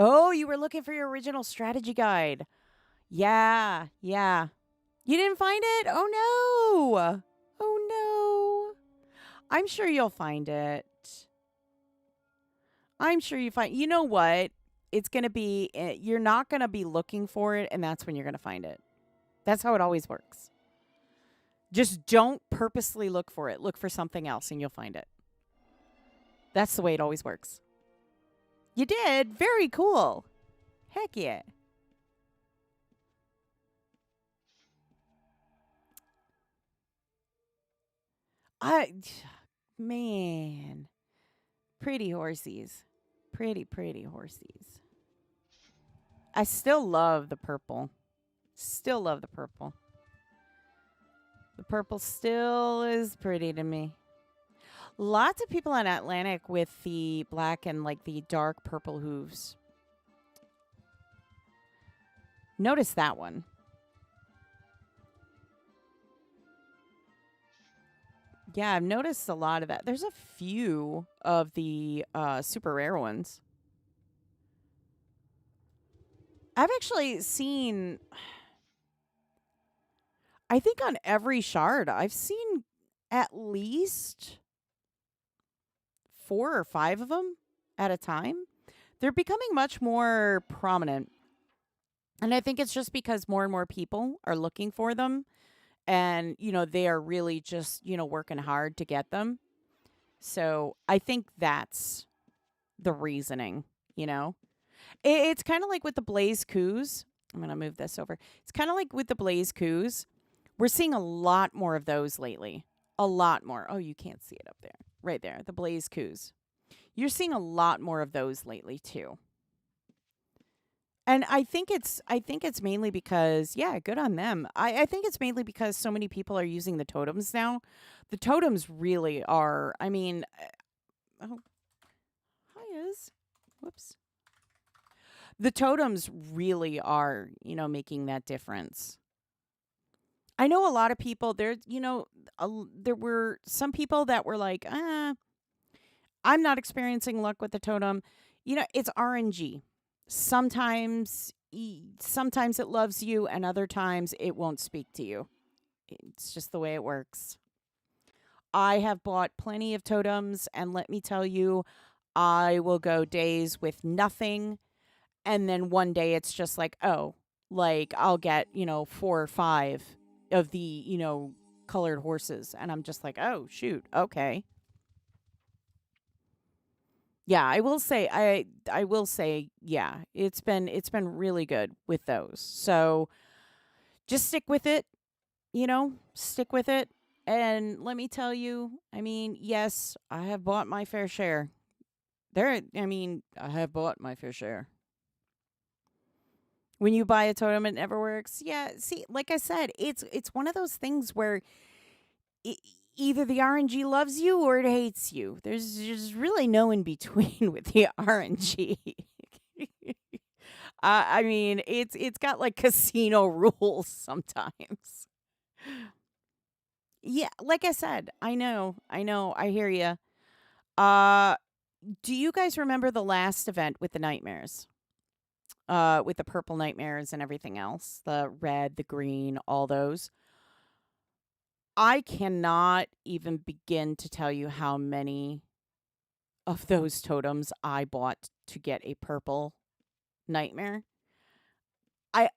Oh, you were looking for your original strategy guide. Yeah. You didn't find it? Oh, no. Oh, no. I'm sure you'll find it. I'm sure you find. You know what? It's going to be, you're not going to be looking for it, and that's when you're going to find it. That's how it always works. Just don't purposely look for it. Look for something else, and you'll find it. That's the way it always works. You did? Very cool. Heck yeah. Man. Pretty horsies. Pretty horsies. I still love the purple. Still love the purple. The purple still is pretty to me. Lots of people on Atlantic with the black and like the dark purple hooves. Notice that one. Yeah, I've noticed a lot of that. There's a few of the super rare ones. I've actually seen, I think on every shard, I've seen at least 4 or 5 of them at a time. They're becoming much more prominent. And I think it's just because more and more people are looking for them. And, they are really just, working hard to get them. So I think that's the reasoning, It's kind of like with the Blaze Coups. I'm going to move this over. It's kind of like with the Blaze Coups. We're seeing a lot more of those lately. A lot more. Oh, you can't see it up there. Right there. The Blaze Coups. You're seeing a lot more of those lately, too. And I think it's mainly because, yeah, good on them. I think it's mainly because so many people are using the totems now. The totems really are, Oh, hi, Iz. Whoops. The totems really are, making that difference. I know a lot of people, there were some people that were like, I'm not experiencing luck with the totem. It's RNG. Sometimes it loves you and other times it won't speak to you. It's just the way it works. I have bought plenty of totems, and let me tell you, I will go days with nothing, and then one day it's just like, oh, like I'll get, 4 or 5 of the, colored horses, and I'm just like, oh, shoot, okay. Yeah, I will say, yeah, it's been really good with those. So just stick with it, stick with it. And let me tell you, I mean, yes, I have bought my fair share. I have bought my fair share. When you buy a totem, it never works. Yeah, see, like I said, it's one of those things where e either the RNG loves you or it hates you. There's really no in between with the RNG. I mean, it's got like casino rules sometimes. Yeah, like I said, I hear you. Uh, do you guys remember the last event with the nightmares? With the purple nightmares and everything else, the red, the green, all those. I cannot even begin to tell you how many of those totems I bought to get a purple nightmare. I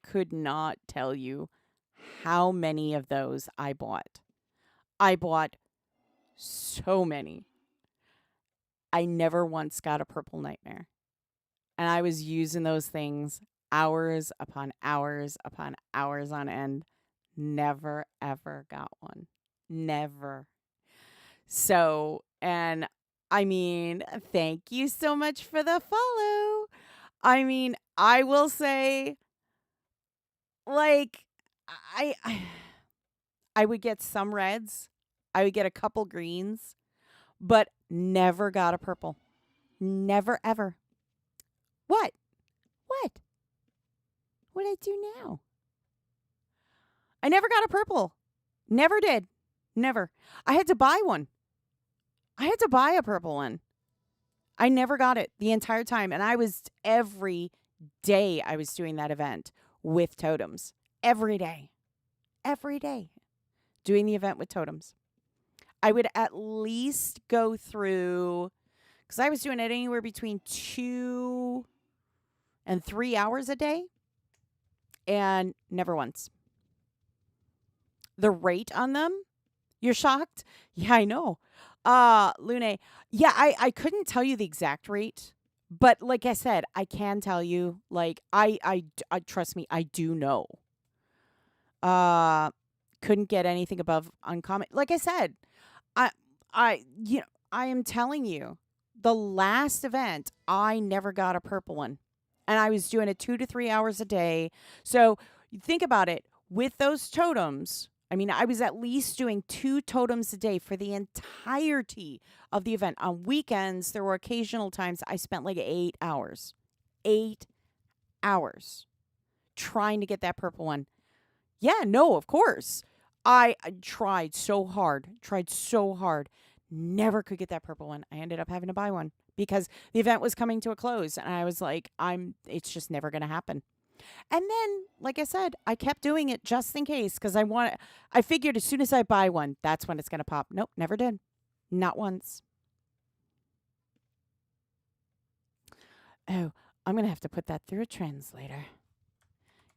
could not tell you how many of those I bought. I bought so many. I never once got a purple nightmare. And I was using those things hours upon hours upon hours on end. Never, ever got one. Never. So, and I mean, thank you so much for the follow. I mean, I will say, like, I I would get some reds. I would get a couple greens, but never got a purple. Never ever. What? What? What did I do now? I never got a purple. Never did. Never. I had to buy one. I had to buy a purple one. I never got it the entire time. And every day I was doing that event with totems. Every day. Every day. Doing the event with totems. I would at least go through, because I was doing it anywhere between 2 and 3 hours a day. And never once. The rate on them, you're shocked? Yeah, I know. Lune, yeah, I couldn't tell you the exact rate, but like I said, I can tell you, like, I trust me, I do know. Uh, couldn't get anything above uncommon. Like I said, I, I am telling you, the last event, I never got a purple one. And I was doing it 2 to 3 hours a day. So you think about it, with those totems, I mean, I was at least doing 2 totems a day for the entirety of the event. On weekends, there were occasional times I spent like 8 hours. 8 hours trying to get that purple one. Yeah, no, of course. I tried so hard. Never could get that purple one. I ended up having to buy one because the event was coming to a close and I was like, it's just never going to happen. And then, like I said, I kept doing it just in case because I figured as soon as I buy one, that's when it's going to pop. Nope, never did. Not once. Oh, I'm going to have to put that through a translator.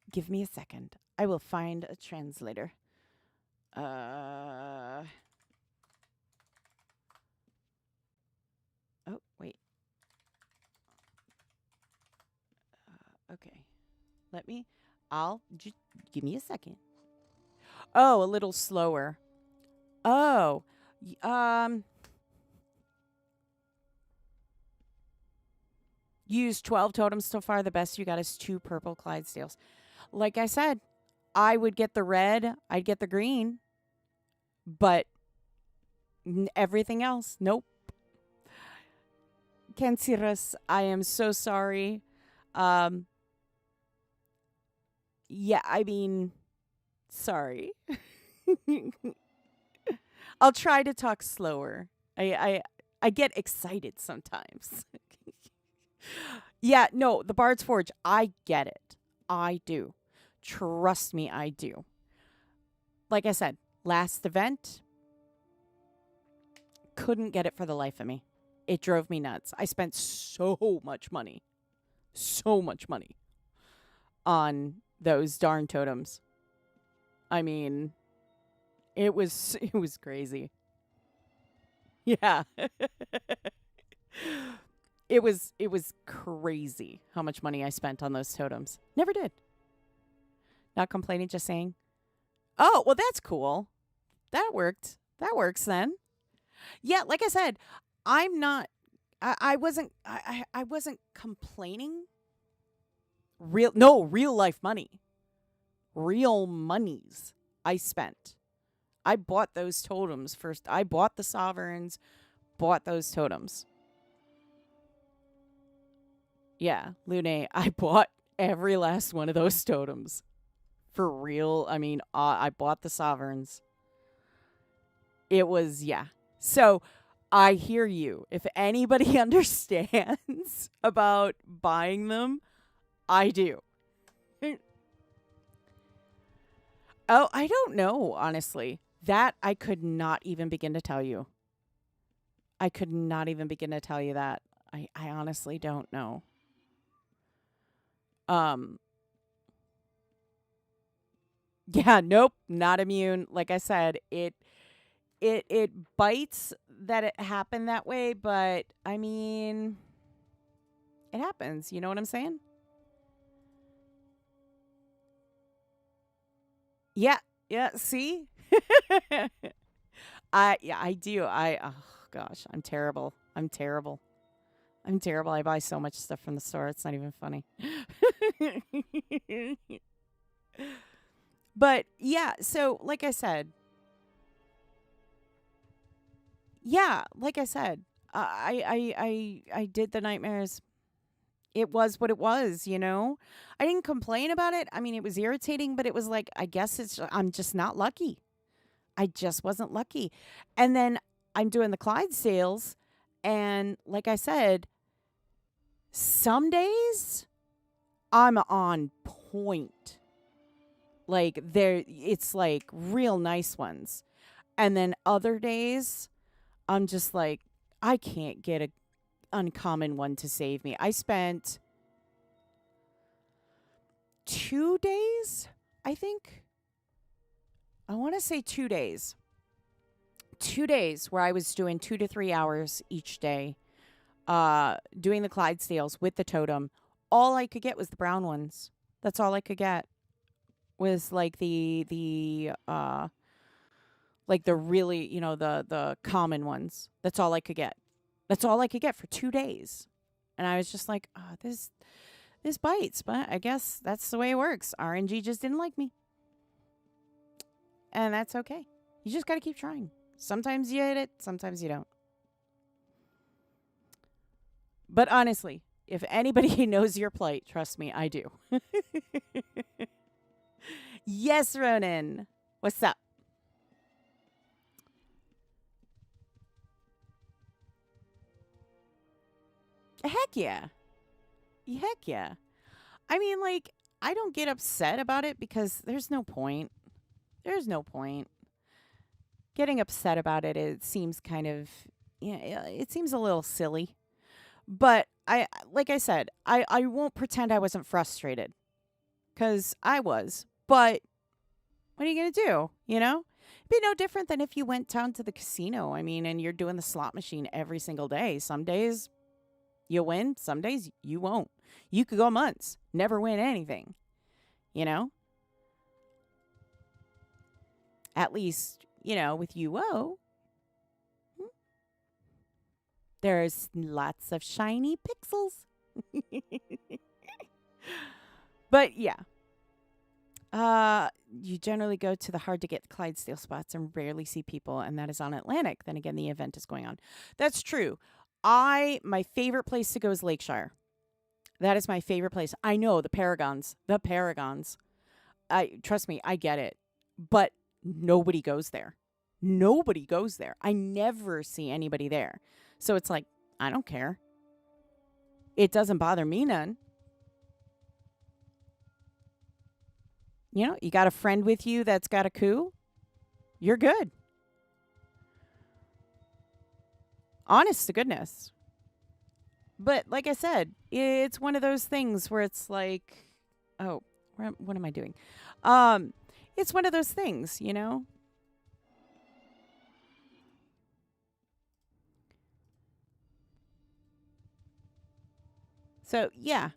Give me a second. I will find a translator. Oh, wait. Okay. Just give me a second. Oh, a little slower. Oh, use 12 totems so far. The best you got is 2 purple Clydesdales. Like I said, I would get the red, I'd get the green, but Everything else, nope. Kensiras, I am so sorry. Um, yeah, I mean, sorry. I'll try to talk slower. I get excited sometimes. Yeah, no, the Bard's Forge, I get it. I do. Trust me, I do. Like I said, last event, couldn't get it for the life of me. It drove me nuts. I spent so much money on those darn totems. I mean, it was crazy. Yeah. It was crazy how much money I spent on those totems. Never did. Not complaining, just saying, "Oh, well that's cool. That worked. That works then." Yeah, like I said, I'm not I wasn't complaining. Real life money. Real monies I spent. I bought those totems first. I bought the sovereigns, bought those totems. Yeah, Lune, I bought every last one of those totems. For real. I mean, I bought the sovereigns. It was, yeah. So I hear you. If anybody understands about buying them, I do. Oh, I don't know, honestly. That I could not even begin to tell you. I could not even begin to tell you that. I honestly don't know. Um, yeah, nope, not immune. Like I said, it bites that it happened that way, but I mean, it happens. You know what I'm saying? Yeah, yeah. See, I do. Oh gosh, I'm terrible. I'm terrible. I'm terrible. I buy so much stuff from the store. It's not even funny. But yeah, so like I said, yeah, like I said, I did the nightmares. It was what it was, you know? I didn't complain about it. I mean, it was irritating, but it was like, I guess I'm just not lucky. I just wasn't lucky. And then I'm doing the Clydesdales, and like I said, some days I'm on point. Like it's like real nice ones. And then other days I'm just like, I can't get a uncommon one to save me. I spent 2 days, I think. I want to say 2 days. 2 days where I was doing 2 to 3 hours each day, doing the Clydesdales with the totem. All I could get was the brown ones. That's all I could get. Was like like the really, the common ones. That's all I could get. That's all I could get for 2 days. And I was just like, oh, this bites, but I guess that's the way it works. RNG just didn't like me. And that's okay. You just got to keep trying. Sometimes you hit it, sometimes you don't. But honestly, if anybody knows your plight, trust me, I do. Yes, Ronan. What's up? Heck yeah. Heck yeah. I mean, like, I don't get upset about it because there's no point. There's no point. Getting upset about it, it seems kind of, yeah, it seems a little silly. But like I said, I won't pretend I wasn't frustrated because I was. But what are you going to do? You know? It'd be no different than if you went down to the casino. I mean, and you're doing the slot machine every single day. Some days you'll win, some days you won't. You could go months, never win anything. You know? At least, with UO, there's lots of shiny pixels. But yeah. You generally go to the hard to get Clydesdale spots and rarely see people, and that is on Atlantic. Then again, the event is going on. That's true. My favorite place to go is Lakeshire. That is my favorite place. I know the Paragons. The Paragons. I trust me, I get it. But nobody goes there. Nobody goes there. I never see anybody there. So it's like, I don't care. It doesn't bother me none. You know, you got a friend with you that's got a coup, you're good. Honest to goodness. But like I said, it's one of those things where it's like, oh, what am I doing? It's one of those things, you know? So, yeah.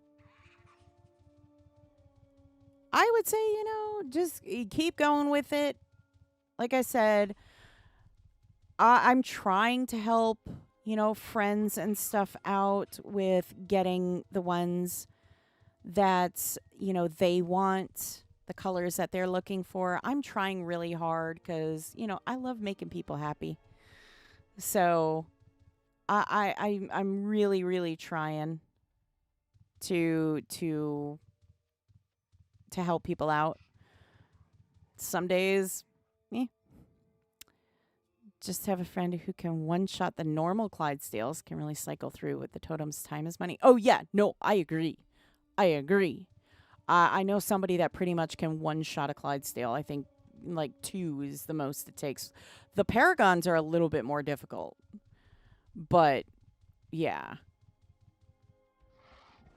I would say, you know, just keep going with it. Like I said, I'm trying to help, you know, friends and stuff out with getting the ones that, you know, they want, the colors that they're looking for. I'm trying really hard because, you know, I love making people happy. So I'm really, really trying to help people out. Some days, just have a friend who can one-shot the normal Clydesdales, can really cycle through with the totems. Time is money. Oh, yeah. No, I agree. I know somebody that pretty much can one-shot a Clydesdale. I think like 2 is the most it takes. The Paragons are a little bit more difficult. But, yeah.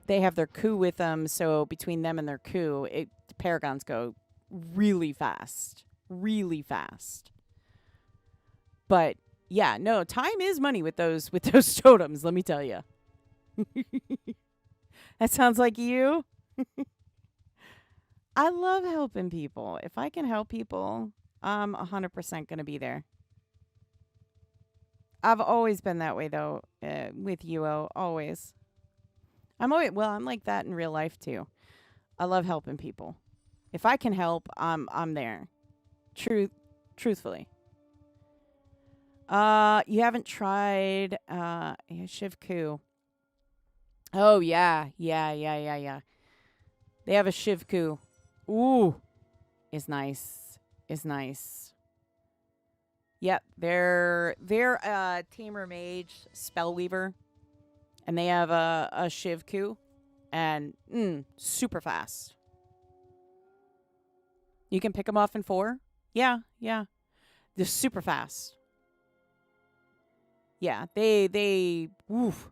They have their coup with them, so between them and their coup, the Paragons go really fast. Really fast. But yeah, no, time is money with those totems, let me tell you. That sounds like you. I love helping people. If I can help people, I'm 100% going to be there. I've always been that way though, with UO, always. I'm like that in real life too. I love helping people. If I can help, I'm there. Truthfully. You haven't tried Shiv Ku. Oh yeah. They have a Shiv Ku. Ooh. Is nice. Yep, they're Tamer Mage Spellweaver. And they have a Shiv Ku. And super fast. You can pick them off in 4. Yeah. They're super fast. Yeah, they woof.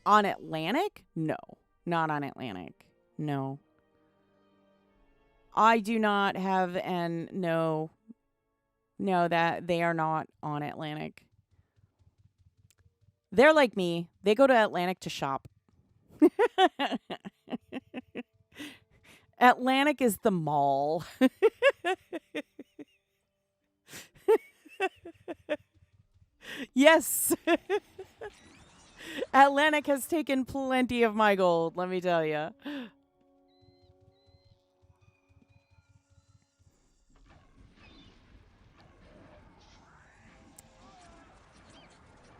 On Atlantic? No. Not on Atlantic. No. I do not have no, that they are not on Atlantic. They're like me. They go to Atlantic to shop. Atlantic is the mall. Yes. Atlantic has taken plenty of my gold, let me tell you.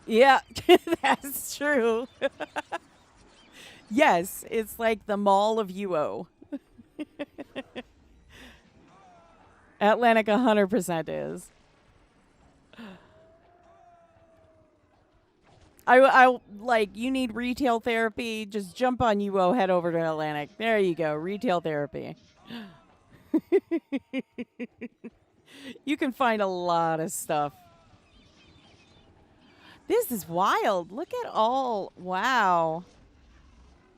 Yeah, that's true. Yes, it's like the mall of UO. Atlantic 100% is. I like, you need retail therapy, just jump on UO, head over to Atlantic. There you go, retail therapy. You can find a lot of stuff. This is wild. Look at all. Wow.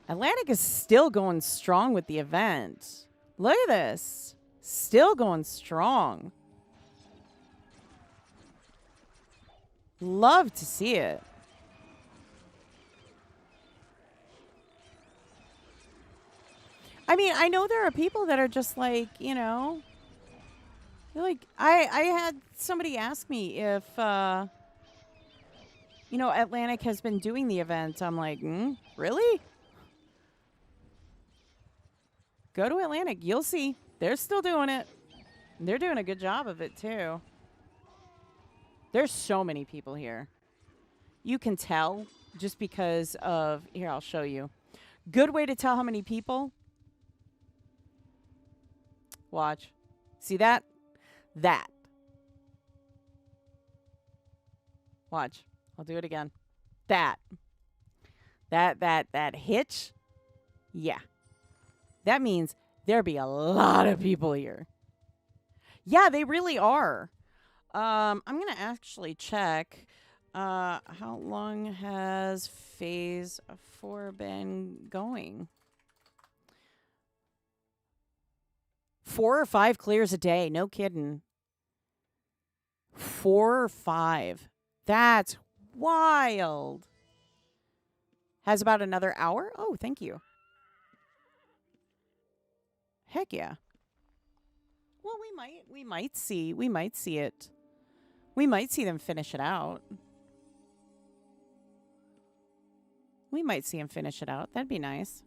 Atlantic is still going strong with the event. Look at this. Still going strong. Love to see it. I mean, I know there are people that are just like, you know, like, I had somebody ask me if, you know, Atlantic has been doing the event. I'm like, really? Go to Atlantic. You'll see. They're still doing it. They're doing a good job of it, too. There's so many people here. You can tell just because of... Here, I'll show you. Good way to tell how many people. Watch. See that? That. Watch. I'll do it again. That hitch. Yeah. That means there'll be a lot of people here. Yeah, they really are. I'm going to actually check how long has phase 4 been going? 4 or 5 clears a day. No kidding. 4 or 5. That's wild. Has about another hour? Oh, thank you. Heck yeah. Well, we might see it. We might see them finish it out. We might see them finish it out. That'd be nice.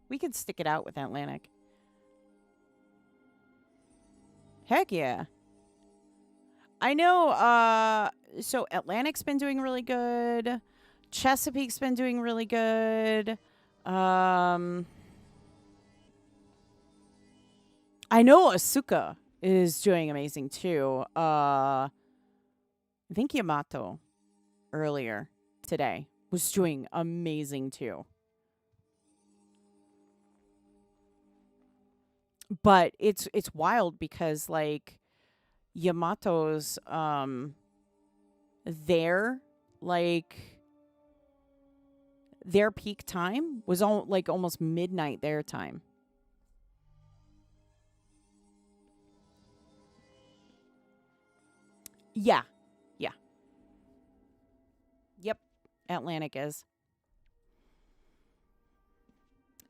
We could stick it out with Atlantic. Heck yeah. I know, so Atlantic's been doing really good. Chesapeake's been doing really good. I know Asuka is doing amazing too. I think Yamato earlier today was doing amazing too. But it's wild because like Yamato's their peak time was almost midnight their time. Yeah. Yeah. Yep. Atlantic is.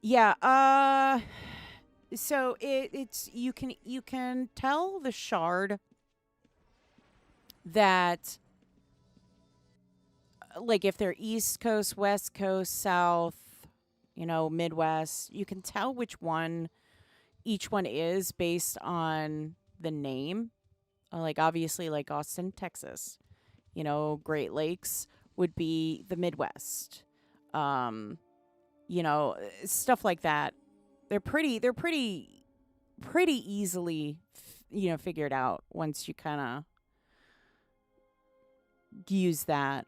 Yeah, so it's you can tell the shard that like if they're East Coast, West Coast, South, Midwest, you can tell which one each one is based on the name. Like obviously like Austin, Texas. Great Lakes would be the Midwest. Stuff like that. They're pretty easily figured out once you kind of use that.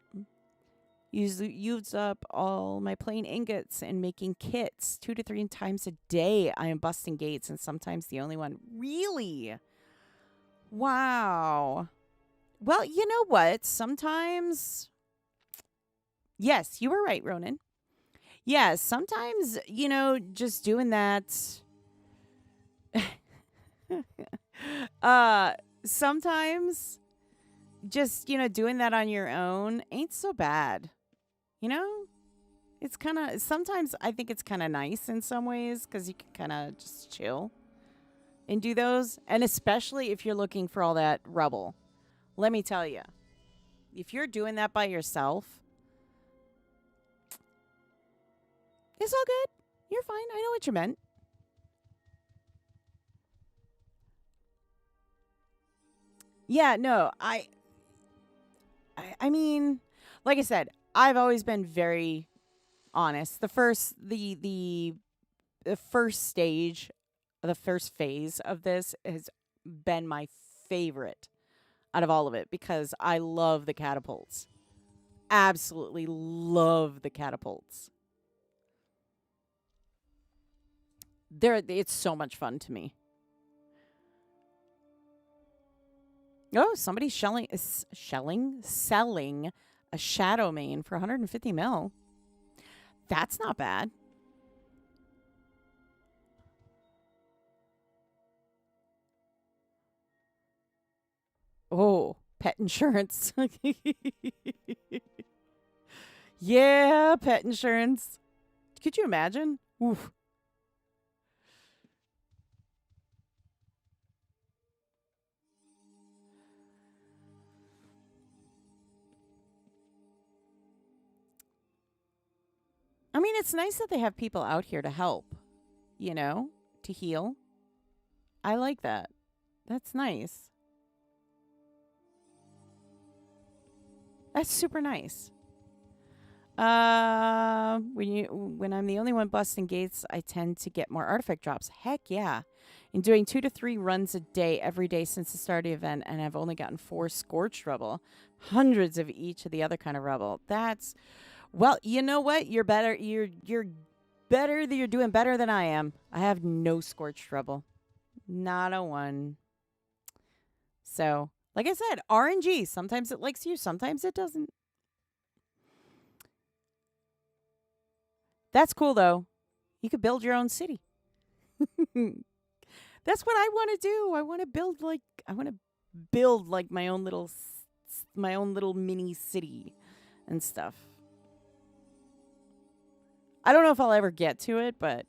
Use up all my plain ingots and making kits 2 to 3 times a day. I am busting gates and sometimes the only one. Really? Wow. Well, you know what? Sometimes... Yes, you were right, Ronan. Yeah, sometimes, just doing that... sometimes just, doing that on your own ain't so bad. It's kind of... Sometimes I think it's kind of nice in some ways because you can kind of just chill and do those. And especially if you're looking for all that rubble. Let me tell you, if you're doing that by yourself, it's all good. You're fine. I know what you meant. Yeah, no, I mean, like I said, I've always been very honest. The first stage, the first phase of this has been my favorite out of all of it because I love the catapults. Absolutely love the catapults. It's so much fun to me. Oh, somebody's selling a shadow main for 150 mil. That's not bad. Oh, pet insurance. Yeah, pet insurance. Could you imagine? Oof. I mean, it's nice that they have people out here to help, to heal. I like that. That's nice. That's super nice. When I'm the only one busting gates, I tend to get more artifact drops. Heck yeah. In doing 2 to 3 runs a day every day since the start of the event, and I've only gotten 4 scorched rubble. Hundreds of each of the other kind of rubble. That's, well, you know what? You're better. You're better. You're doing better than I am. I have no scorched rubble. Not a one. So, like I said, RNG. Sometimes it likes you, sometimes it doesn't. That's cool, though. You could build your own city. That's what I want to do. I want to build like my own little mini city and stuff. I don't know if I'll ever get to it, but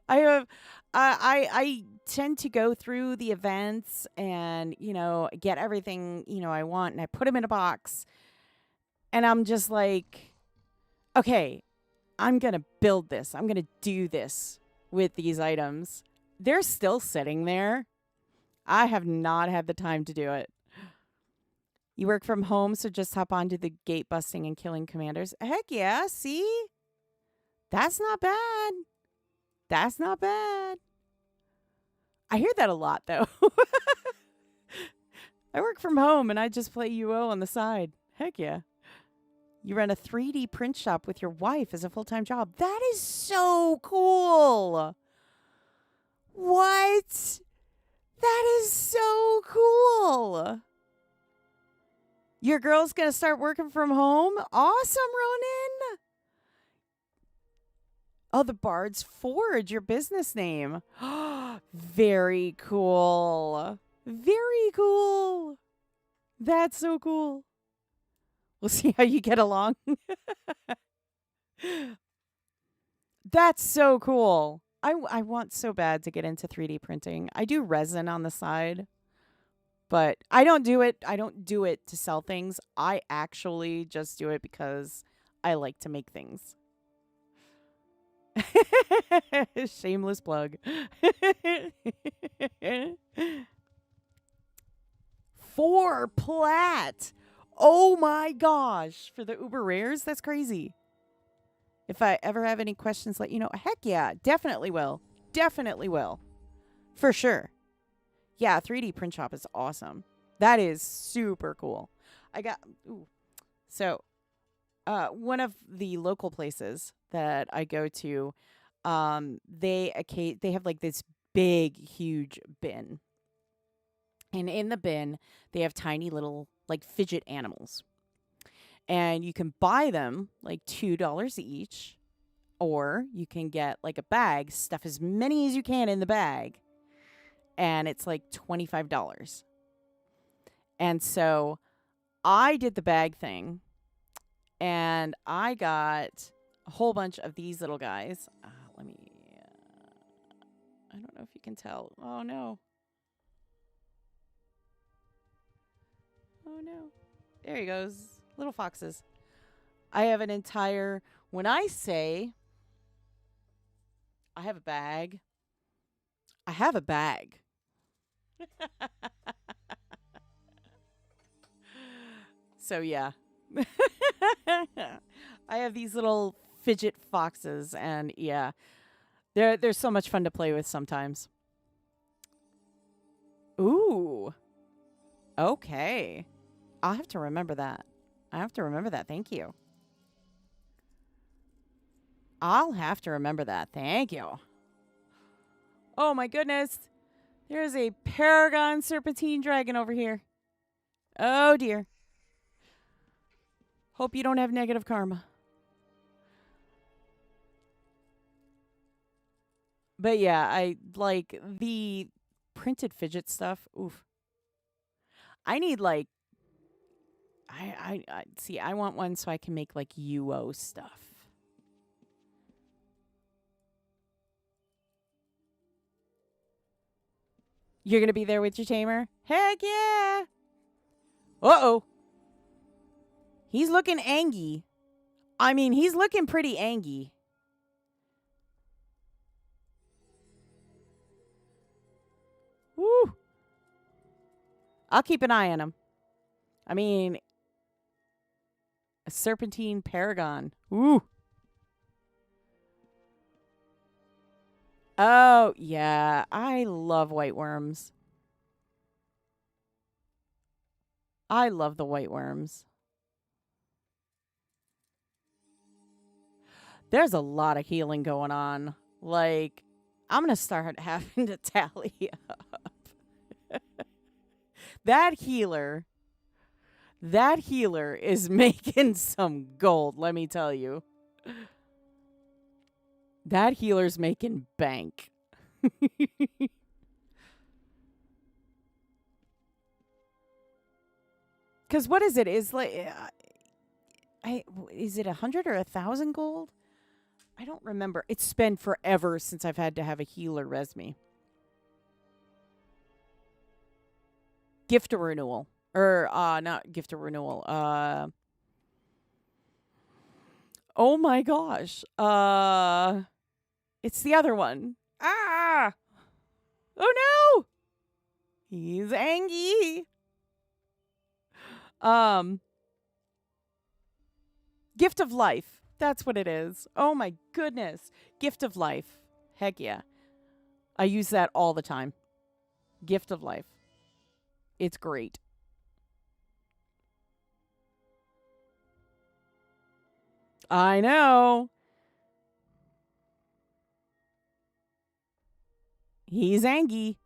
I tend to go through the events and, get everything, I want, and I put them in a box. And I'm just like, okay, I'm going to build this. I'm going to do this with these items. They're still sitting there. I have not had the time to do it. You work from home, so just hop onto the gate busting and killing commanders. Heck yeah, see? That's not bad. That's not bad. I hear that a lot, though. I work from home, and I just play UO on the side. Heck yeah. You run a 3D print shop with your wife as a full-time job. That is so cool. What? That is so cool. Your girl's going to start working from home? Awesome, Ronan. Oh, the Bard's Forge, your business name. Very cool. Very cool. That's so cool. We'll see how you get along. That's so cool. I want so bad to get into 3D printing. I do resin on the side, but I don't do it. I don't do it to sell things. I actually just do it because I like to make things. Shameless plug. 4 plat. Oh my gosh. For the Uber Rares? That's crazy. If I ever have any questions, let you know. Heck yeah. Definitely will. Definitely will. For sure. Yeah, 3D print shop is awesome. That is super cool. So, one of the local places that I go to, they have like this big, huge bin. And in the bin, they have tiny little like fidget animals. And you can buy them like $2 each, or you can get like a bag, stuff as many as you can in the bag, and it's like $25. And so I did the bag thing, and I got a whole bunch of these little guys. I don't know if you can tell. Oh, no. Oh, no. There he goes. Little foxes. I have an entire... When I say I have a bag, I have a bag. So, yeah. I have these little fidget foxes, and, yeah. They're so much fun to play with sometimes. Ooh. Okay. I'll have to remember that. Thank you. I'll have to remember that. Thank you. Oh, my goodness. There's a Paragon Serpentine Dragon over here. Oh, dear. Hope you don't have negative karma. But yeah, I like the printed fidget stuff. Oof. I need like... I see, I want one so I can make like UO stuff. You're going to be there with your tamer? Heck yeah. Uh-oh. He's looking angy. I mean, he's looking pretty angy. I'll keep an eye on him. I mean, a serpentine Paragon. Ooh. Oh, yeah. I love white worms. I love the white worms. There's a lot of healing going on. Like, I'm going to start having to tally up. That healer is making some gold, let me tell you. That healer's making bank. Because what is it? Is like, is it 100 or 1,000 gold? I don't remember. It's been forever since I've had to have a healer res me. Gift of renewal. Or, not gift of renewal. Oh my gosh. It's the other one. Ah! Oh no! He's angry. Gift of life. That's what it is. Oh my goodness. Gift of life. Heck yeah. I use that all the time. Gift of life. It's great. I know. He's angry.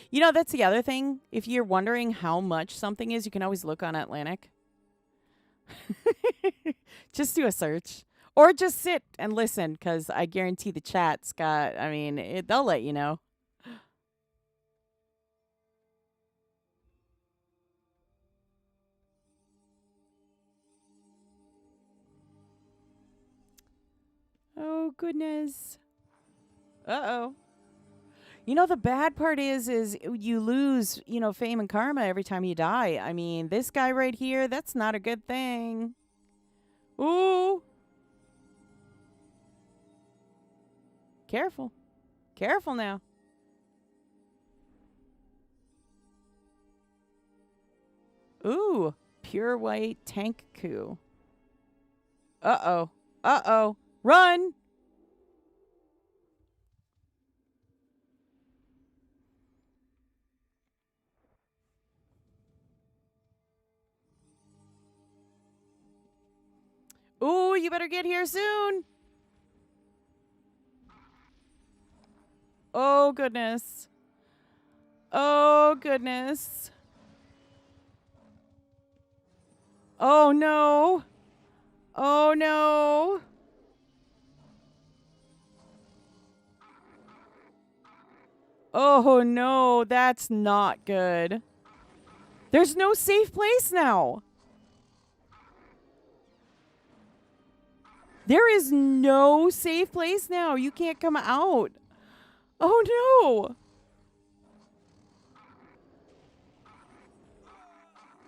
You know, that's the other thing. If you're wondering how much something is, you can always look on Atlantic. Just do a search. Or just sit and listen, because I guarantee the chat's got, I mean, they'll let you know. Oh, goodness. Uh-oh. You know, the bad part is you lose, fame and karma every time you die. I mean, this guy right here, that's not a good thing. Ooh. Careful. Careful now. Ooh. Pure white tank coup. Uh-oh. Uh-oh. Run! Ooh, you better get here soon. Oh, goodness. Oh, goodness. Oh, no. Oh, no. Oh, no. That's not good. There's no safe place now. There is no safe place now. You can't come out. Oh, no.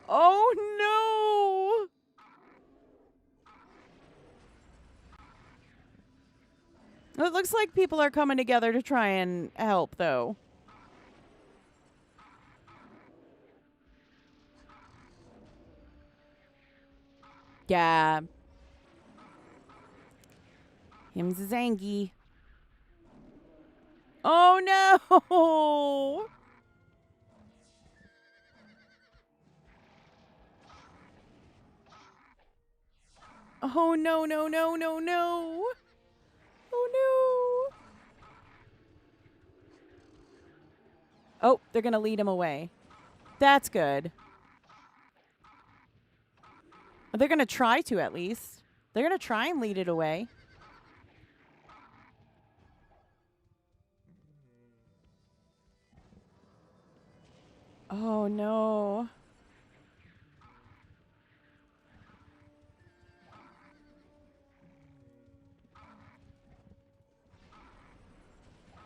Oh, no. It looks like people are coming together to try and help, though. Yeah. Him's Zangy. Oh, no. Oh, no, no, no, no, no. Oh, no. Oh, they're going to lead him away. That's good. They're going to try to, at least. They're going to try and lead it away. Oh, no.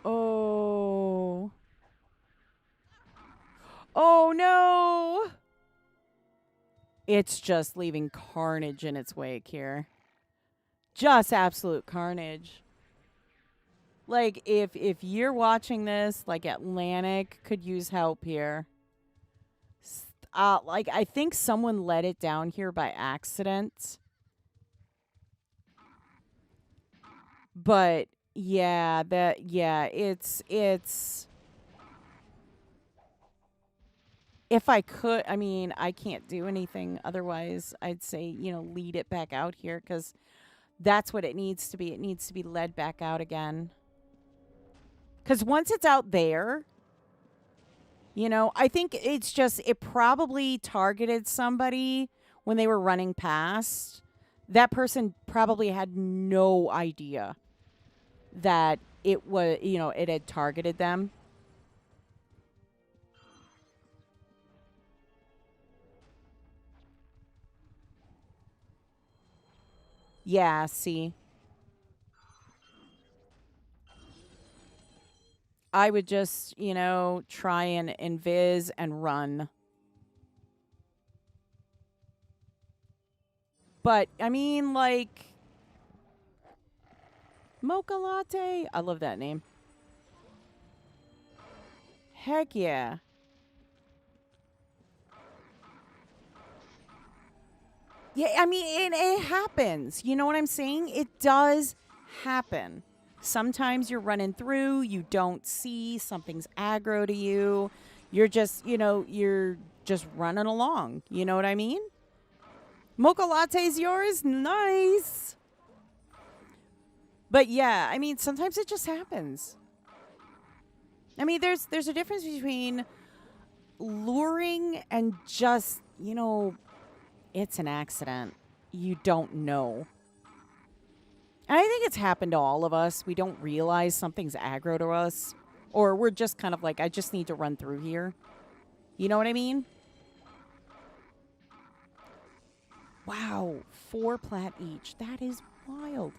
Oh. Oh, no. It's just leaving carnage in its wake here. Just absolute carnage. Like, if you're watching this, like, Atlantic could use help here. like, I think someone let it down here by accident. But yeah, it's if I could, I mean, I can't do anything otherwise. I'd say, lead it back out here cuz that's what it needs to be. It needs to be led back out again. Cuz once it's out there, I think it's just it probably targeted somebody when they were running past. That person probably had no idea that it was, it had targeted them. Yeah, see. I would just, try and invis and run. But, I mean, like, Mocha Latte. I love that name. Heck yeah. Yeah, I mean, it happens. You know what I'm saying? It does happen. Sometimes you're running through, you don't see, something's aggro to you. You're just, you're just running along. You know what I mean? Mocha Latte's yours? Nice. But yeah, I mean, sometimes it just happens. I mean, there's a difference between luring and just, it's an accident. You don't know. And I think it's happened to all of us. We don't realize something's aggro to us. Or we're just kind of like, I just need to run through here. You know what I mean? Wow, 4 plat each. That is wild.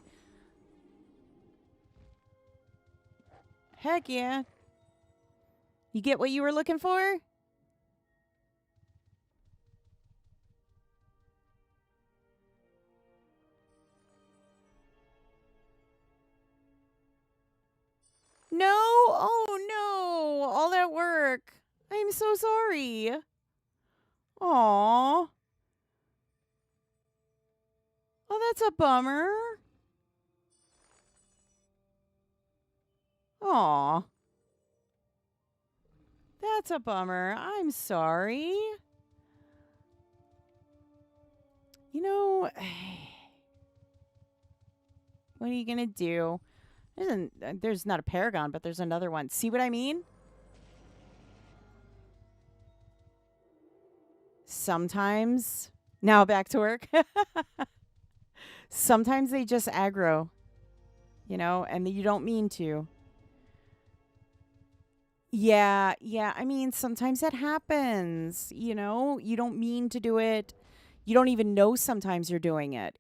Heck yeah. You get what you were looking for? No? Oh no. All that work. I'm so sorry. Aw. Oh, that's a bummer. Aw. That's a bummer. I'm sorry. You know, what are you going to do? There's not a Paragon, but there's another one. See what I mean? Sometimes. Now back to work. Sometimes they just aggro, and you don't mean to. Yeah. I mean, sometimes that happens, you don't mean to do it. You don't even know sometimes you're doing it.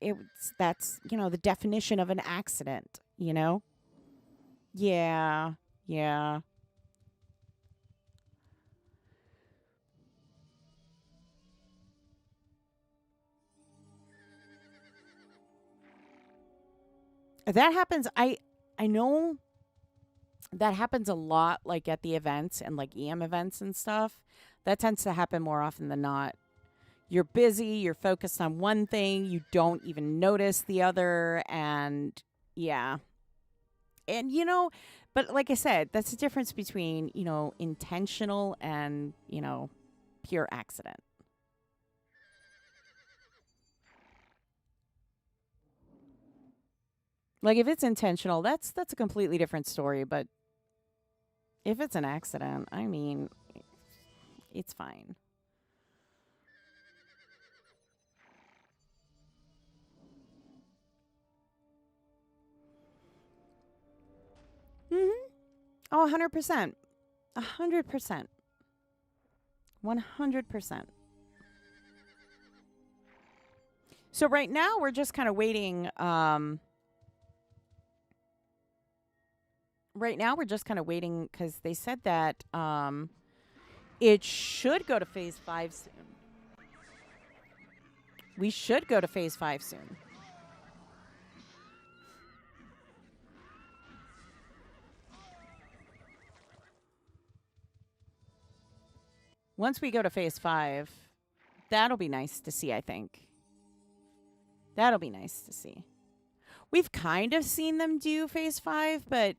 That's, the definition of an accident, Yeah. Yeah. That happens. I know that happens a lot, like at the events and like EM events and stuff. That tends to happen more often than not. You're busy, you're focused on one thing, you don't even notice the other, and yeah. And but like I said, that's the difference between, intentional and, pure accident. Like if it's intentional, that's a completely different story, but if it's an accident, I mean, it's fine. Mhm. Oh, 100%. 100%. 100%. So right now we're just kind of waiting. Right now we're just kind of waiting because they said that it should go to phase 5 soon. We should go to phase 5 soon. Once we go to phase 5, That'll be nice to see, I think. That'll be nice to see. We've kind of seen them do phase 5, but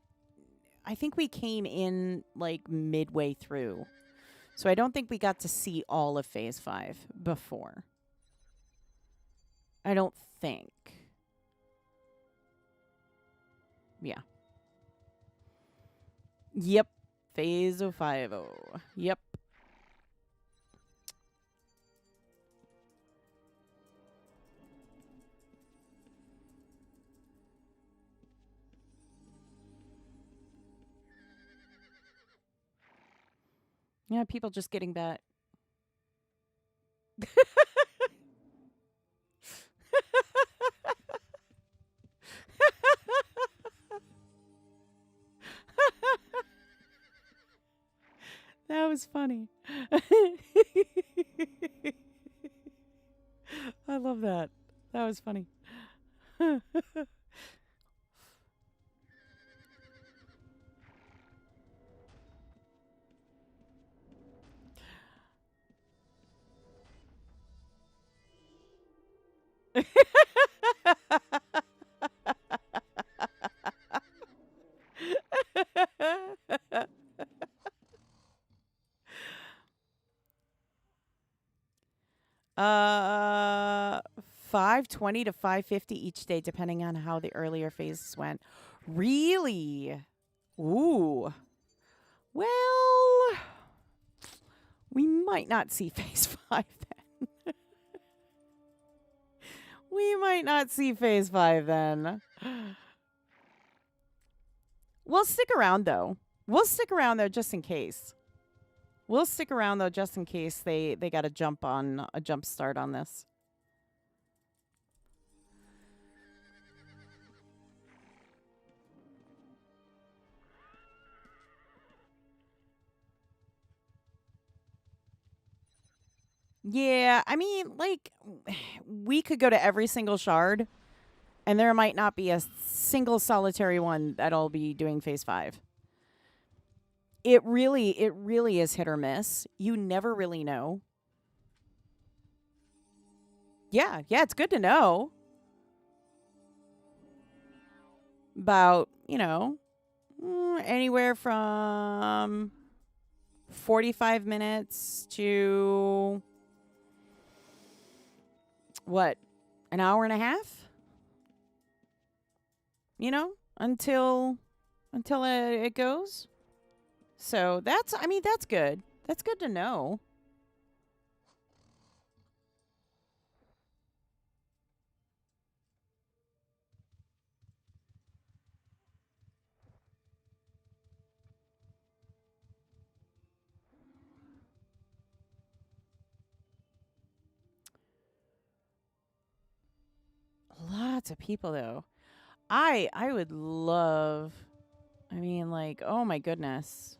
I think we came in like midway through. So I don't think we got to see all of phase 5 before. I don't think. Yeah. Yep. Phase 5. Yep. Yeah, people just getting back. That was funny. I love that. That was funny. 520 to 550 each day, depending on how the earlier phases went. Really? Ooh. Well, we might not see phase 5 then. We might not see phase 5 then. We'll stick around, though. We'll stick around, though, just in case. We'll stick around, though, just in case they got a jump start on this. Yeah, I mean, like, we could go to every single shard, and there might not be a single solitary one that'll be doing phase 5. It really is hit or miss. You never really know. Yeah, it's good to know. About, anywhere from 45 minutes to what? An hour and a half? Until it goes. So that's good. That's good to know. Lots of people, though. I would love, oh my goodness.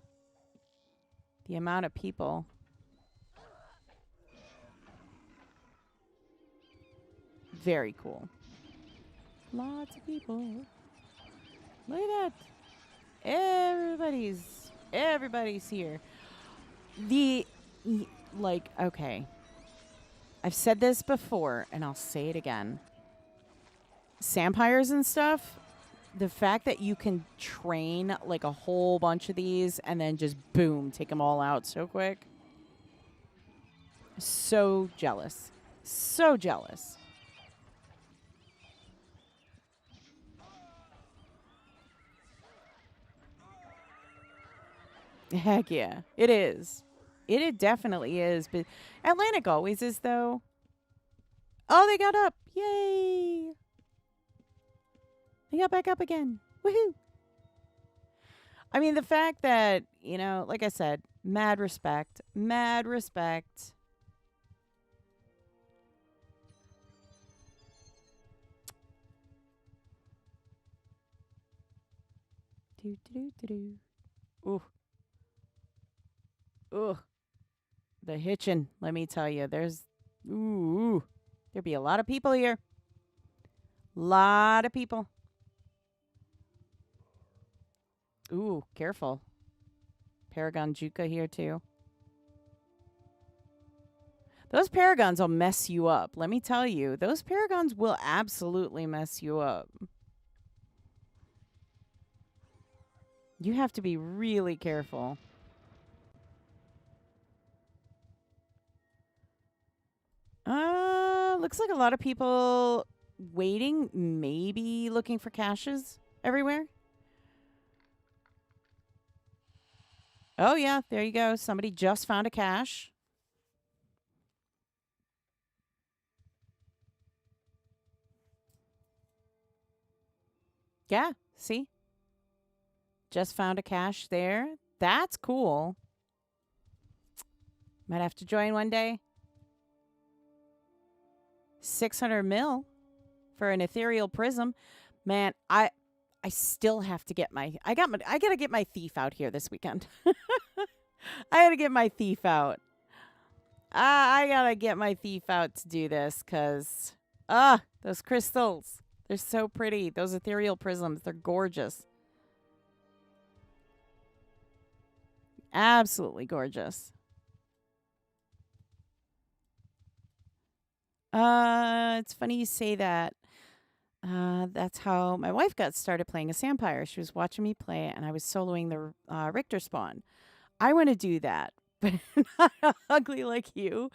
The amount of people. Very cool. Lots of people. Look at that. Everybody's here. Okay. I've said this before, and I'll say it again. Sampires and stuff, the fact that you can train like a whole bunch of these and then just boom, take them all out so quick. So jealous. So jealous. Heck yeah. It is. It definitely is. But Atlantic always is, though. Oh, they got up. Yay. They got back up again. Woohoo. I mean, the fact that, like I said, mad respect. Mad respect. Ooh. Ugh. The hitching, let me tell you. There'd be a lot of people here. Lot of people. Ooh, careful. Paragon Juka here, too. Those paragons will mess you up. Let me tell you, those paragons will absolutely mess you up. You have to be really careful. Looks like a lot of people waiting, maybe looking for caches everywhere. Oh, yeah, there you go. Somebody just found a cache. Yeah, see? Just found a cache there. That's cool. Might have to join one day. 600 mil for an ethereal prism. Man, I still have to get I gotta get my thief out here this weekend. I gotta get my thief out. I gotta get my thief out to do this because those crystals. They're so pretty. Those ethereal prisms, they're gorgeous. Absolutely gorgeous. It's funny you say that. That's how my wife got started playing a Sampire. She was watching me play, and I was soloing the Richter spawn. I want to do that, but not ugly like you.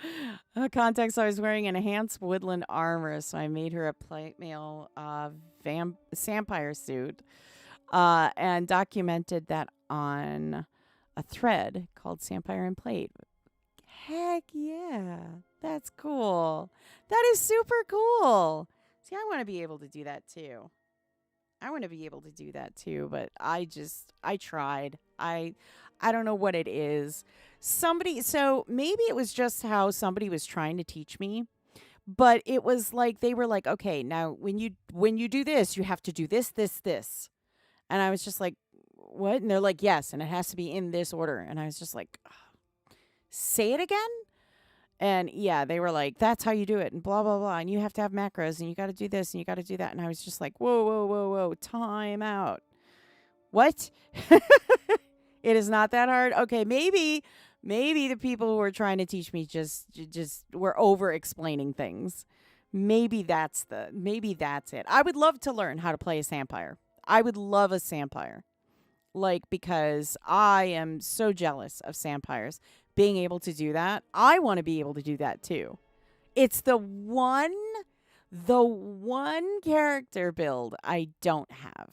Context, I was wearing an enhanced woodland armor, so I made her a plate mail Sampire suit and documented that on a thread called Sampire and Plate. Heck yeah. That's cool. That is super cool. See, I want to be able to do that too. But I tried. I don't know what it is. So maybe it was just how somebody was trying to teach me, but it was like they were like, okay, now when you do this, you have to do this, this, this. And I was just like, what? And they're like, yes, and it has to be in this order. And I was just like, say it again? And yeah, they were like, that's how you do it, and blah, blah, blah. And you have to have macros, and you got to do this, and you got to do that. And I was just like, whoa, whoa, whoa, whoa, time out. What? It is not that hard? Okay, maybe the people who were trying to teach me just were over explaining things. Maybe that's it. I would love to learn how to play a Sampire. I would love a Sampire. Because I am so jealous of Sampires being able to do that. I want to be able to do that too. It's the one character build I don't have.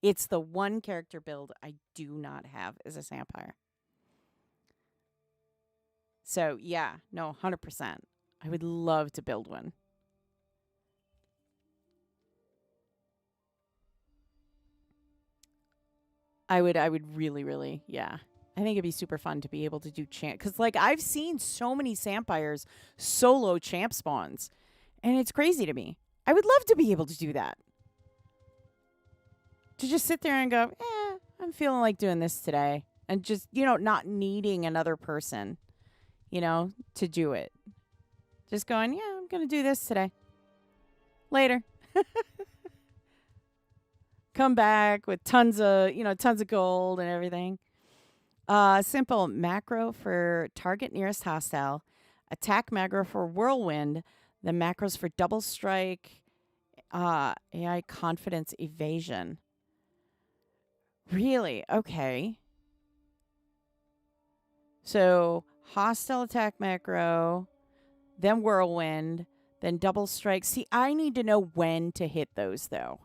It's the one character build I do not have as a Sampire. So yeah, no, 100%. I would love to build one. I would really, really, yeah. I think it'd be super fun to be able to do champ. Because, I've seen so many Sampires solo champ spawns. And it's crazy to me. I would love to be able to do that. To just sit there and go, I'm feeling like doing this today. And just, not needing another person, to do it. Just going, yeah, I'm going to do this today. Later. Come back with tons of gold and everything. Simple macro for target nearest hostile. Attack macro for whirlwind. The macros for double strike. AI confidence evasion. Really? Okay. So hostile attack macro, then whirlwind, then double strike. See, I need to know when to hit those though.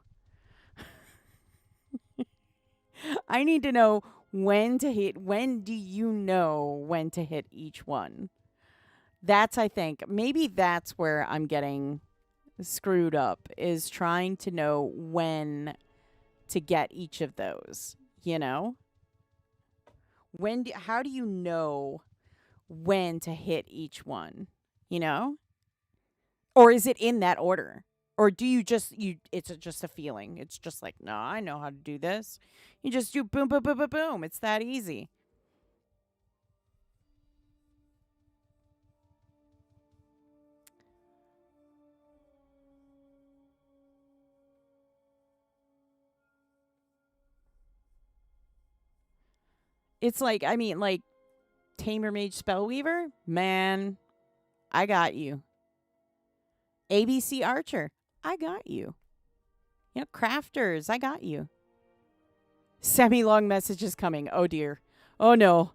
I need to know when to hit. When do you know when to hit each one? I think, maybe that's where I'm getting screwed up, is trying to know when to get each of those, How do you know when to hit each one, Or is it in that order? Or do you it's just a feeling. It's just like, no, I know how to do this. You just do boom, boom, boom, boom, boom. It's that easy. It's Tamer Mage Spellweaver, man, I got you. ABC Archer, I got you. You know, Crafters, I got you. Semi-long messages coming. Oh, dear. Oh, no.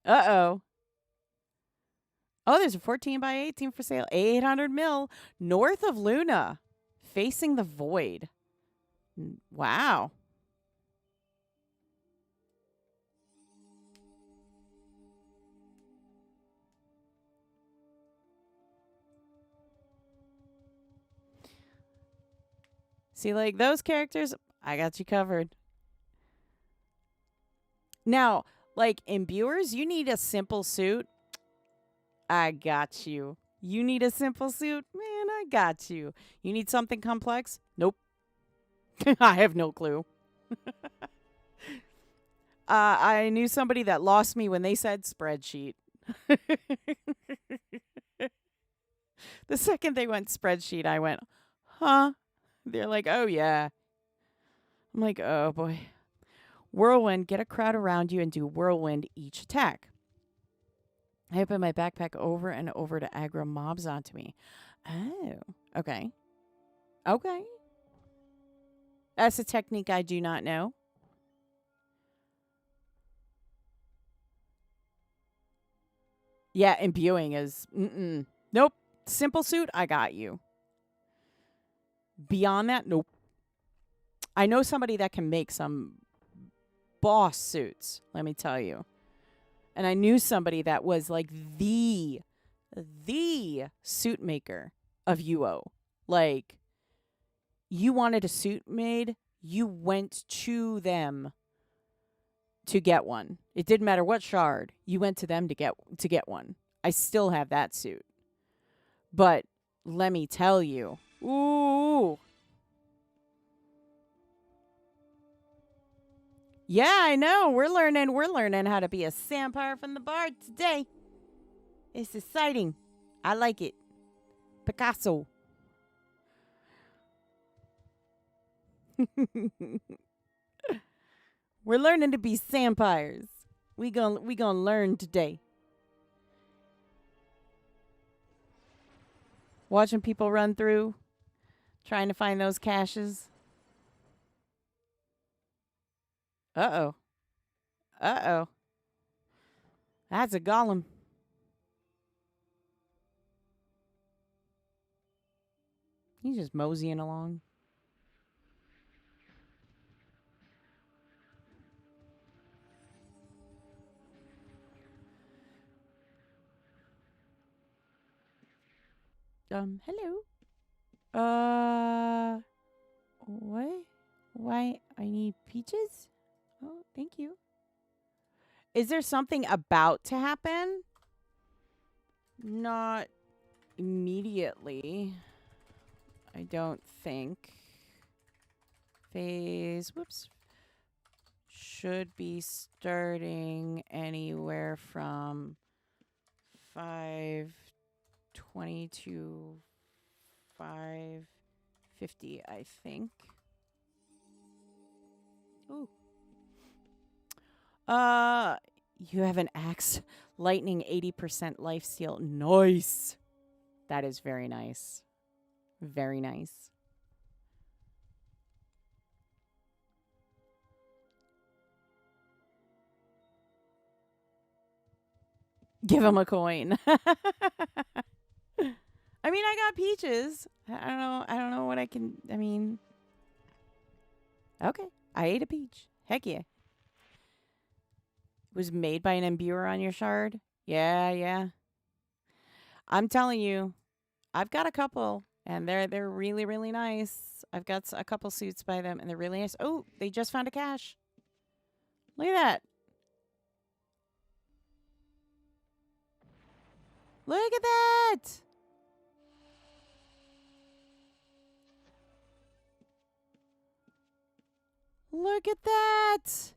Uh-oh. Oh, there's a 14 by 18 for sale. 800 mil. North of Luna. Facing the void. Wow. See, like those characters, I got you covered. Now, like imbuers, you need a simple suit. I got you. You need a simple suit? Man, I got you. You need something complex? Nope. I have no clue. I knew somebody that lost me when they said spreadsheet. The second they went spreadsheet, I went, huh? They're like, oh, yeah. I'm like, oh, boy. Whirlwind, get a crowd around you and do whirlwind each attack. I open my backpack over and over to aggro mobs onto me. Oh, okay. Okay. That's a technique I do not know. Yeah, imbuing is, nope. Simple suit, I got you. Beyond that, nope. I know somebody that can make some boss suits, let me tell you. And I knew somebody that was like the suit maker of UO. Like, you wanted a suit made, you went to them to get one. It didn't matter what shard. You went to them to get one. I still have that suit. But let me tell you. Ooh. Yeah, I know. We're learning how to be a Sampire from the Bard today. It's exciting. I like it. Picasso. We're learning to be Sampires. We gonna learn today. Watching people run through, trying to find those caches. Uh-oh. Uh-oh. That's a golem. He's just moseying along. Hello. What? Why? I need peaches? Oh, thank you. Is there something about to happen? Not immediately. I don't think. Phase, whoops. Should be starting anywhere from 520 to 550, I think. Ooh. You have an axe. Lightning 80% lifesteal. Nice. That is very nice. Very nice. Give him a coin. I mean, I got peaches. I don't know what I can. I mean, okay. I ate a peach. Heck yeah. It was made by an imbuer on your shard. Yeah, yeah. I'm telling you, I've got a couple, and they're really, really nice. I've got a couple suits by them, and they're really nice. Oh, they just found a cache. Look at that. Look at that. Look at that.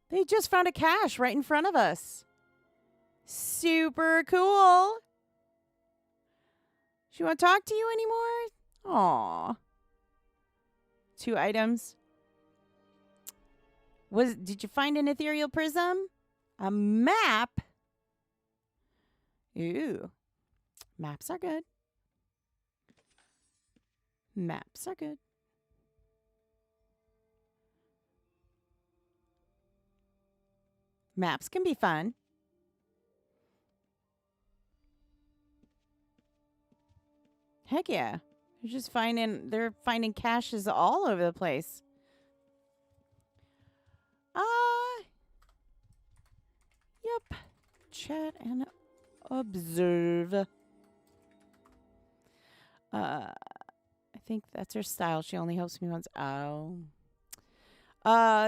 They just found a cache right in front of us. Super cool. She want to talk to you anymore? Aw. 2 items. Did you find an ethereal prism? A map? Ooh. Maps are good. Maps are good. Maps can be fun. Heck yeah. They're finding caches all over the place. Yep. Chat and observe. I think that's her style. She only helps me once. Oh.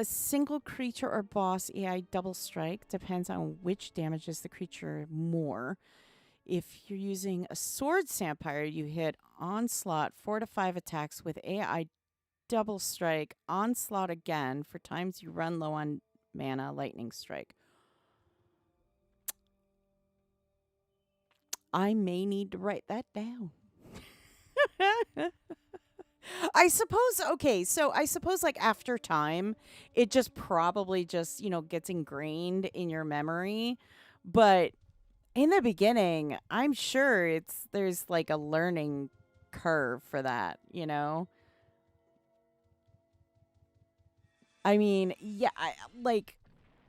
Single creature or boss AI double strike depends on which damages the creature more. If you're using a sword Sampire, you hit onslaught 4 to 5 attacks with AI double strike, onslaught again for times you run low on mana, lightning strike. I may need to write that down. I suppose, okay, so I suppose like after time, it just probably just, gets ingrained in your memory. But in the beginning, I'm sure there's like a learning curve for that, I mean, yeah,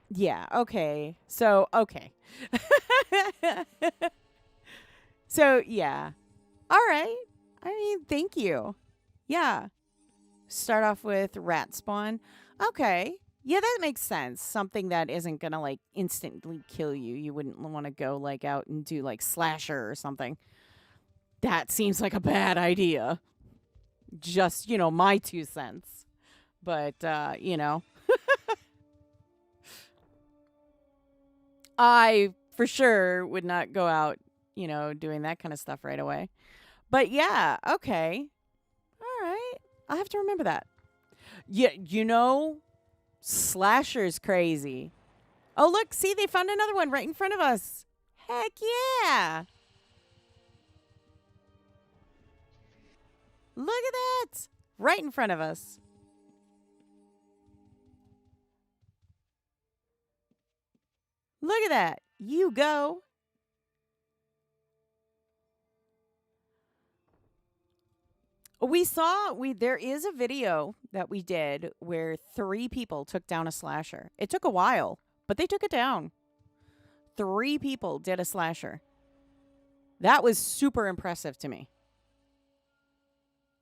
yeah, okay. So, okay. So, yeah. All right. I mean, thank you. Yeah. Start off with rat spawn. Okay. Yeah, that makes sense. Something that isn't going to like instantly kill you. You wouldn't want to go like out and do like slasher or something. That seems like a bad idea. Just, my 2 cents. But, I for sure would not go out, doing that kind of stuff right away. But yeah, okay. All right. I'll have to remember that. Yeah, Slasher's crazy. Oh, look, see, they found another one right in front of us. Heck yeah. Look at that. Right in front of us. Look at that. You go. There is a video that we did where 3 people took down a slasher. It took a while, but they took it down. 3 people did a slasher. That was super impressive to me.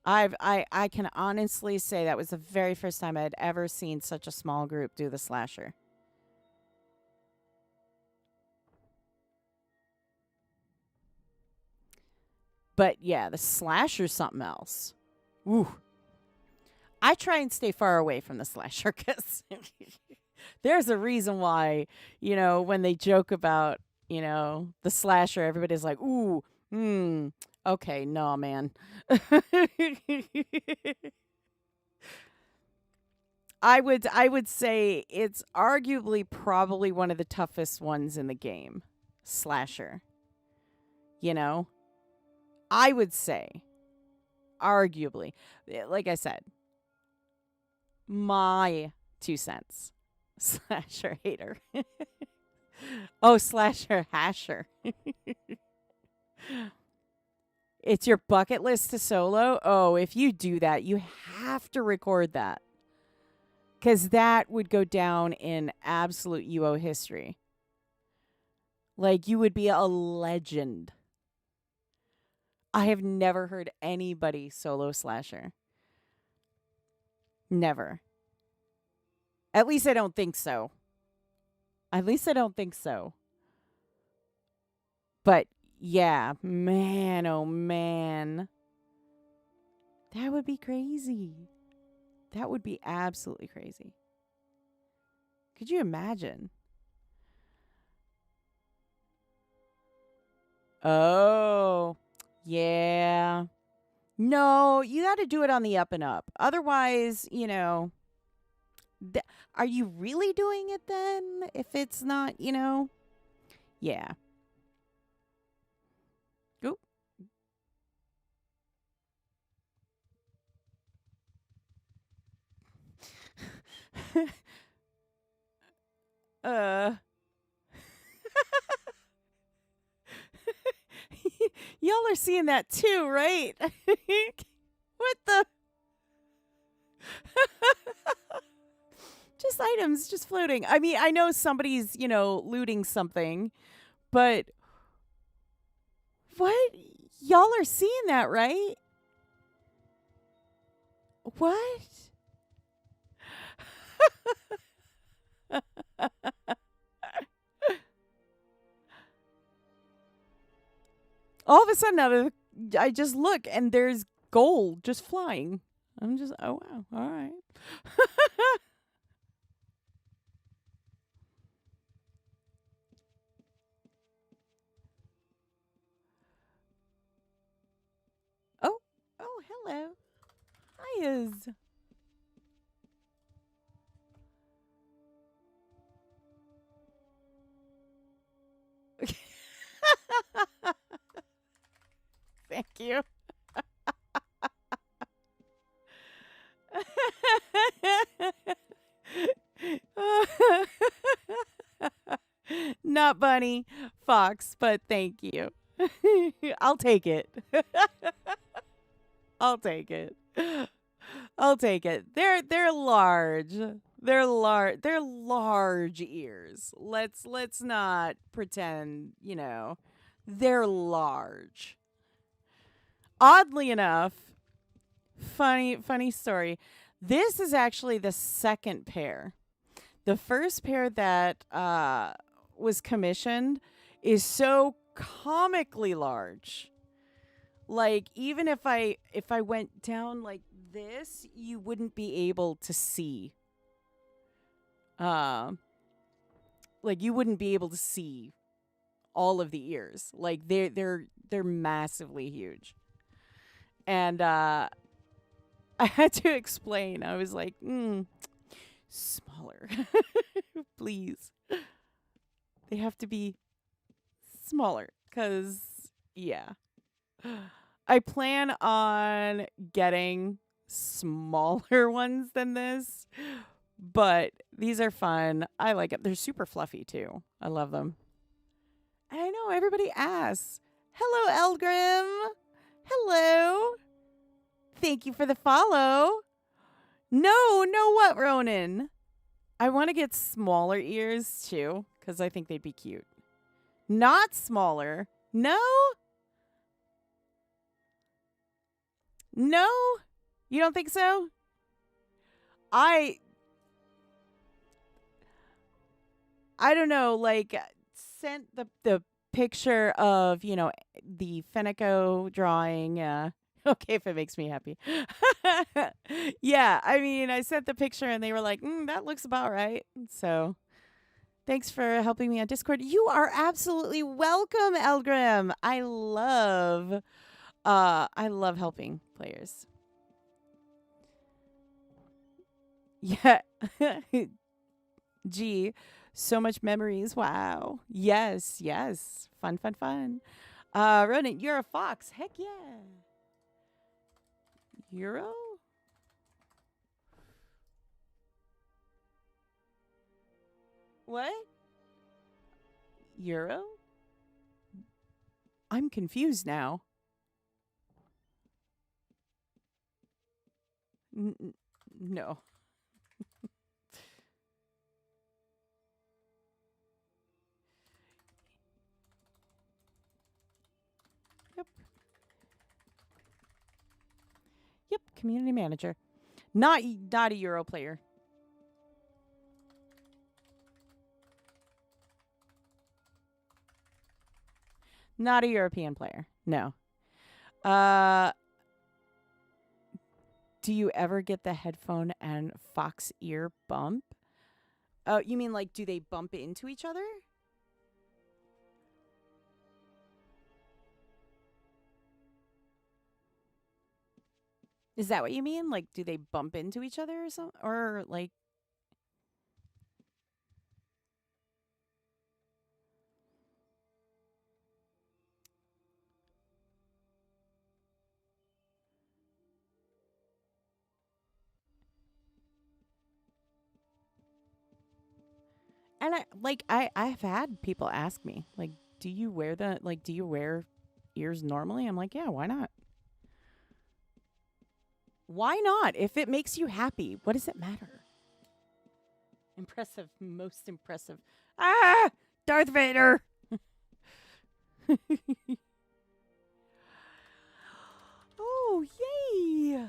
I can honestly say that was the very first time I'd ever seen such a small group do the slasher. But yeah, the slasher's something else. Ooh. I try and stay far away from the slasher because there's a reason why, when they joke about, the slasher, everybody's like, ooh, okay, no, man. I would say it's arguably probably one of the toughest ones in the game. Slasher. I would say arguably. Like I said, my 2 cents. Slasher hater. Oh, slasher hasher. It's your bucket list to solo. Oh, if you do that, you have to record that. Because that would go down in absolute UO history. Like, you would be a legend. I have never heard anybody solo slasher. Never. At least I don't think so. But yeah, man, oh man. That would be crazy. That would be absolutely crazy. Could you imagine? Oh, yeah. No, you got to do it on the up and up. Otherwise, are you really doing it then? If it's not, yeah. Oop. uh, Y'all are seeing that too, right? What the? Just items just floating. I mean, I know somebody's, looting something, but what? Y'all are seeing that, right? What? All of a sudden, I just look and there's gold just flying. I'm just, oh, wow. All right. Oh, oh, hello. Hi, is. Thank you. Not bunny, fox, but thank you. I'll take it. I'll take it. I'll take it. They're large. They're large. They're large ears. Let's not pretend, they're large. Oddly enough, funny story. This is actually the second pair. The first pair that was commissioned is so comically large. Like even if I went down like this, you wouldn't be able to see. Like you wouldn't be able to see all of the ears. Like they're massively huge. And I had to explain. I was like, smaller. Please. They have to be smaller cuz yeah. I plan on getting smaller ones than this, but these are fun. I like it. They're super fluffy too. I love them. And I know everybody asks. Hello, Elgrim. Hello. Thank you for the follow. No, what, Ronan? I want to get smaller ears too, because I think they'd be cute. Not smaller. No? No? You don't think so? I don't know, like sent the picture of, the Fenneko drawing. Okay, if it makes me happy. Yeah, I mean, I sent the picture and they were like, that looks about right. So thanks for helping me on Discord. You are absolutely welcome, Elgrim. I love helping players. Yeah. Gee, so much memories. Wow. Yes. Fun. Ronan, you're a fox. Heck yeah. Euro? What? Euro? I'm confused now. No. Yep, community manager. Not a Euro player. Not a European player. No. Do you ever get the headphone and fox ear bump? Oh, you mean like do they bump into each other? Is that what you mean? Like do they bump into each other or something? Or like and I've had people ask me, like, do you wear ears normally. I'm like, yeah, why not? Why not? If it makes you happy, what does it matter? Impressive, most impressive. Ah, Darth Vader. Oh, yay.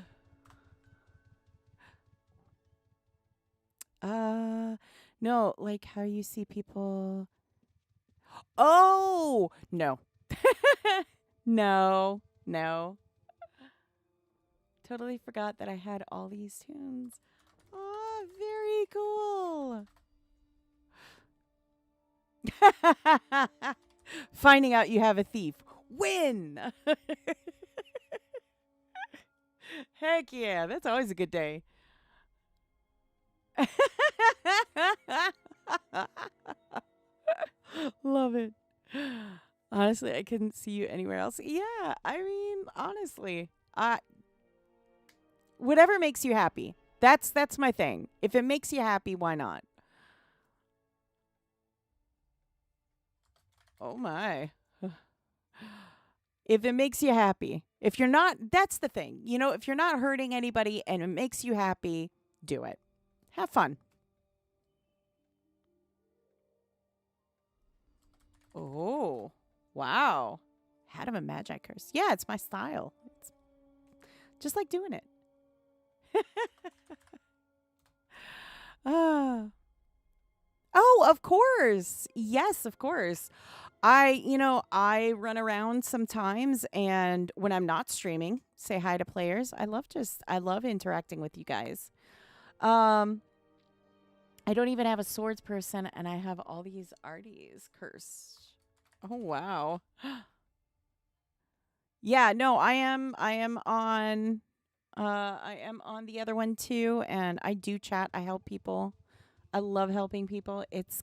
No, like how you see people. Oh, no. No, no. Totally forgot that I had all these tunes. Oh, very cool. Finding out you have a thief. Win. Heck yeah, that's always a good day. Love it. Honestly, I couldn't see you anywhere else. Yeah, I mean, honestly, whatever makes you happy. That's my thing. If it makes you happy, why not? Oh my. If it makes you happy. If you're not, that's the thing. You know, if you're not hurting anybody and it makes you happy, do it. Have fun. Oh, wow. Had him a Magi curse. Yeah, it's my style. It's just like doing it. Oh, of course. Yes, of course. I run around sometimes and when I'm not streaming, say hi to players. I love interacting with you guys. Um, I don't even have a swords person and I have all these arties cursed. Oh wow. Yeah, no, I am on the other one too and I do chat. I help people. I love helping people. It's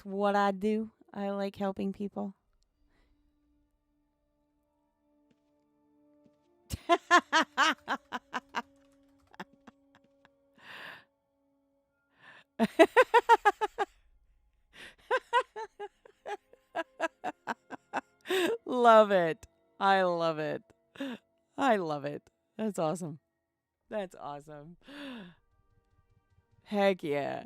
what I do. I like helping people. Love it. I love it. I love it. That's awesome. That's awesome. Heck yeah.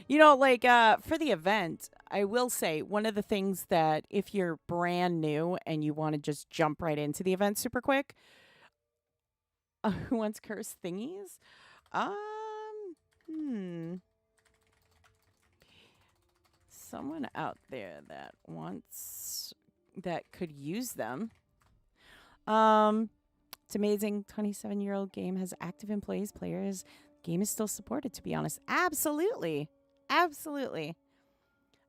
For the event, I will say one of the things that if you're brand new and you want to just jump right into the event super quick, who wants curse thingies? Hmm. Someone out there that could use them. It's amazing. 27-year-old game has active employees, players. Game is still supported, to be honest. Absolutely. Absolutely.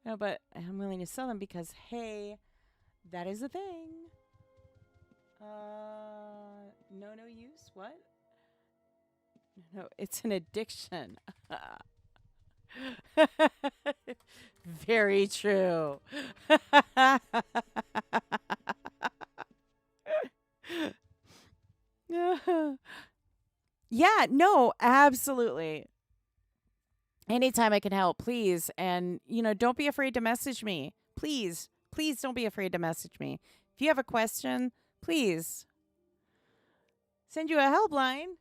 No, but I'm willing to sell them because, hey, that is a thing. No use? What? No, it's an addiction. Very true. Yeah, no, absolutely. Anytime I can help, please. And, don't be afraid to message me. Please, please don't be afraid to message me. If you have a question, please send you a helpline.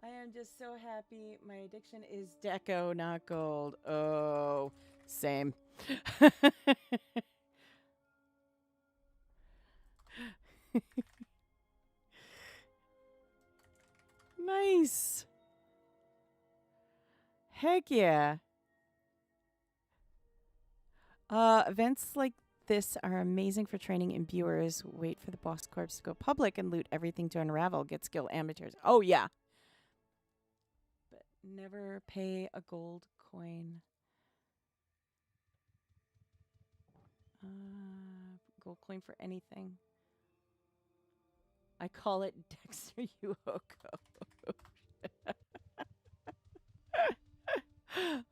I am just so happy. My addiction is deco, not gold. Oh, same. Nice. Heck yeah. Events like this are amazing for training imbuers. Wait for the boss corps to go public and loot everything to unravel. Get skill amateurs. Oh, yeah. But never pay a gold coin. Gold coin for anything. I call it Dexter Yuoko.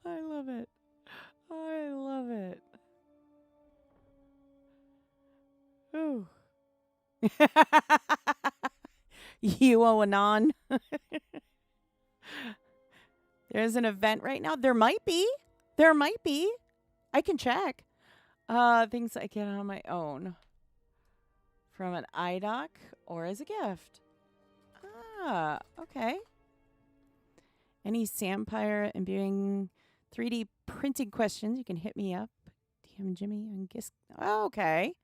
I love it. I love it. Ooh. Yuo Anon. There's an event right now. There might be. I can check. Things I get on my own from an iDoc or as a gift. Ah, okay. Any Sampire imbuing 3D printing questions, you can hit me up. DM Jimmy and guess. Oh, okay.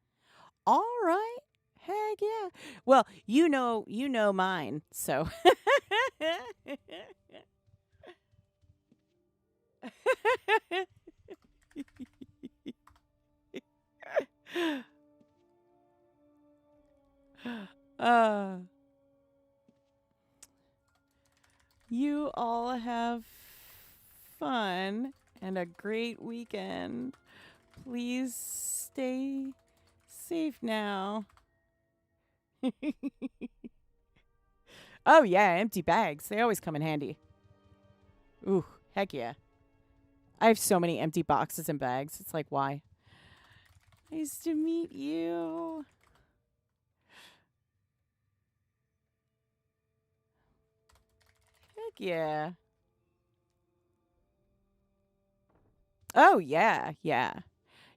All right. Heck yeah. Well, you know mine. So uh you all have fun and a great weekend. Please stay safe now. Oh, yeah, empty bags. They always come in handy. Ooh, heck yeah. I have so many empty boxes and bags. It's like, why? Nice to meet you. Heck yeah. Oh, yeah, yeah.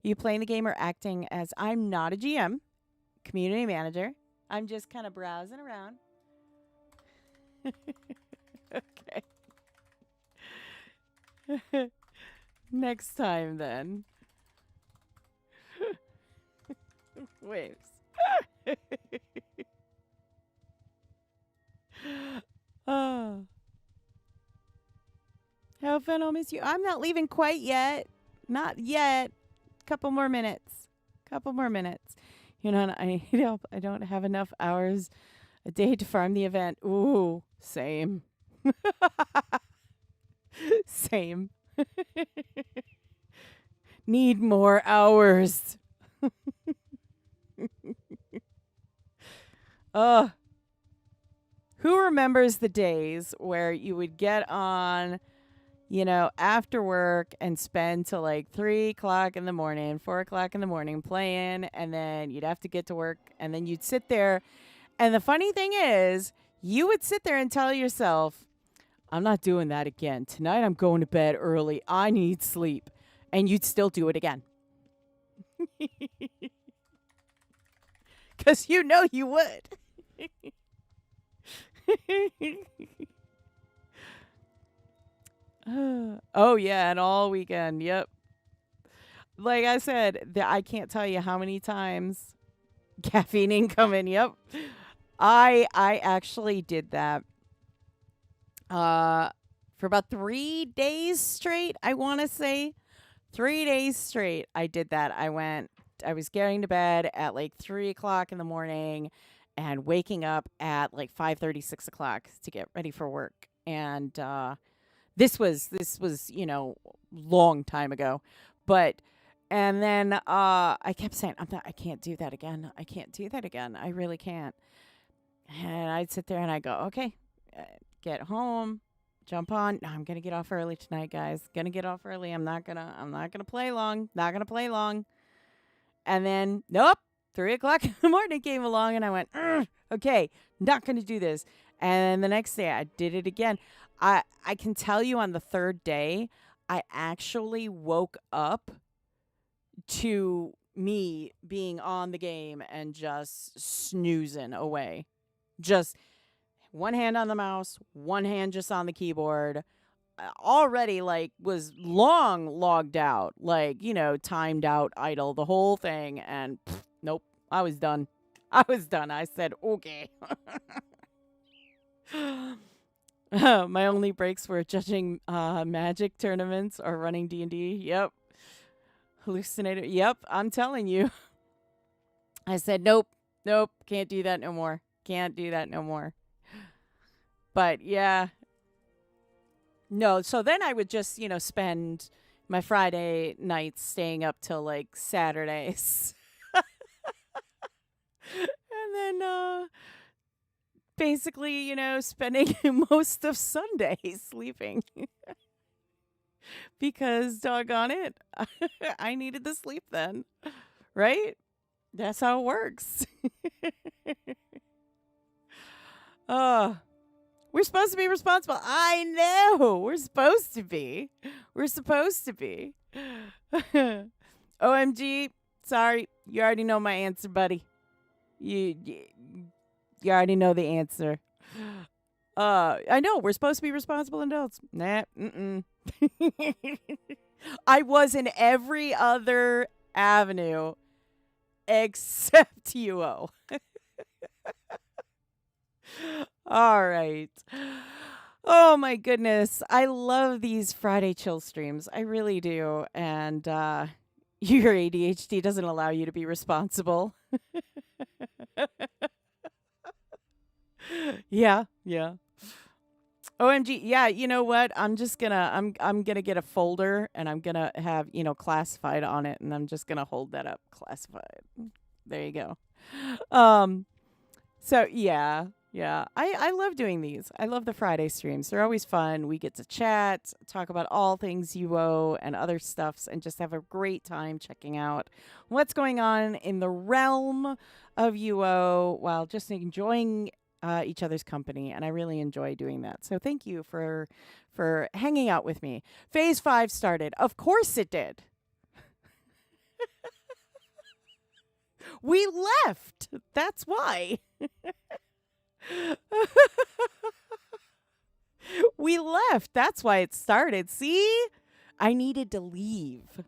You playing the game or acting as I'm not a GM, community manager. I'm just kind of browsing around. Okay. Next time, then. Waves. Oh. How fun I'll miss you. I'm not leaving quite yet. Not yet. Couple more minutes. Couple more minutes. You know, I need help. I don't have enough hours a day to farm the event. Ooh, same. Same. Need more hours. Who remembers the days where you would get on, after work and spend till like 3 o'clock in the morning, 4 o'clock in the morning playing, and then you'd have to get to work, and then you'd sit there. And the funny thing is, you would sit there and tell yourself, I'm not doing that again. Tonight I'm going to bed early. I need sleep. And you'd still do it again. Because you know you would. Oh, yeah, and all weekend. Yep. Like I said, I can't tell you how many times caffeine incoming. Yep. I actually did that for about 3 days straight. I want to say 3 days straight. I did that. I was getting to bed at like 3 o'clock in the morning and waking up at like 5:30, 6 o'clock to get ready for work. And this was long time ago, and then I kept saying, I can't do that again. I can't do that again. I really can't. And I'd sit there and I go, okay, get home, jump on. No, I'm gonna get off early tonight, guys. Gonna get off early. I'm not gonna play long. Not gonna play long. And then nope, 3 o'clock in the morning came along and I went, okay, not gonna do this. And the next day I did it again. I can tell you on the third day, I actually woke up to me being on the game and just snoozing away. Just one hand on the mouse, one hand just on the keyboard. Already was long logged out, timed out, idle, the whole thing. And nope, I was done. I said, okay. My only breaks were judging magic tournaments or running D&D. Yep. Hallucinator. Yep, I'm telling you. I said, nope, can't do that no more. Can't do that no more. But yeah. No, so then I would just, spend my Friday nights staying up till like Saturdays. And then basically, spending most of Sunday sleeping. Because doggone it, I needed the sleep then. Right? That's how it works. We're supposed to be responsible. I know. We're supposed to be. OMG. Sorry. You already know my answer, buddy. You you already know the answer. I know we're supposed to be responsible adults. Nah, I was in every other avenue except UO. All right. Oh my goodness. I love these Friday chill streams. I really do. And your ADHD doesn't allow you to be responsible. Yeah, yeah. OMG. Yeah, you know what? I'm gonna get a folder and I'm gonna have, classified on it and I'm just gonna hold that up. Classified. There you go. Um so yeah. Yeah. I love doing these. I love the Friday streams. They're always fun. We get to chat, talk about all things UO and other stuffs and just have a great time checking out what's going on in the realm of UO while just enjoying each other's company, and I really enjoy doing that. So thank you for hanging out with me. Phase 5 started. Of course it did. We left. That's why. We left. That's why it started. See? I needed to leave.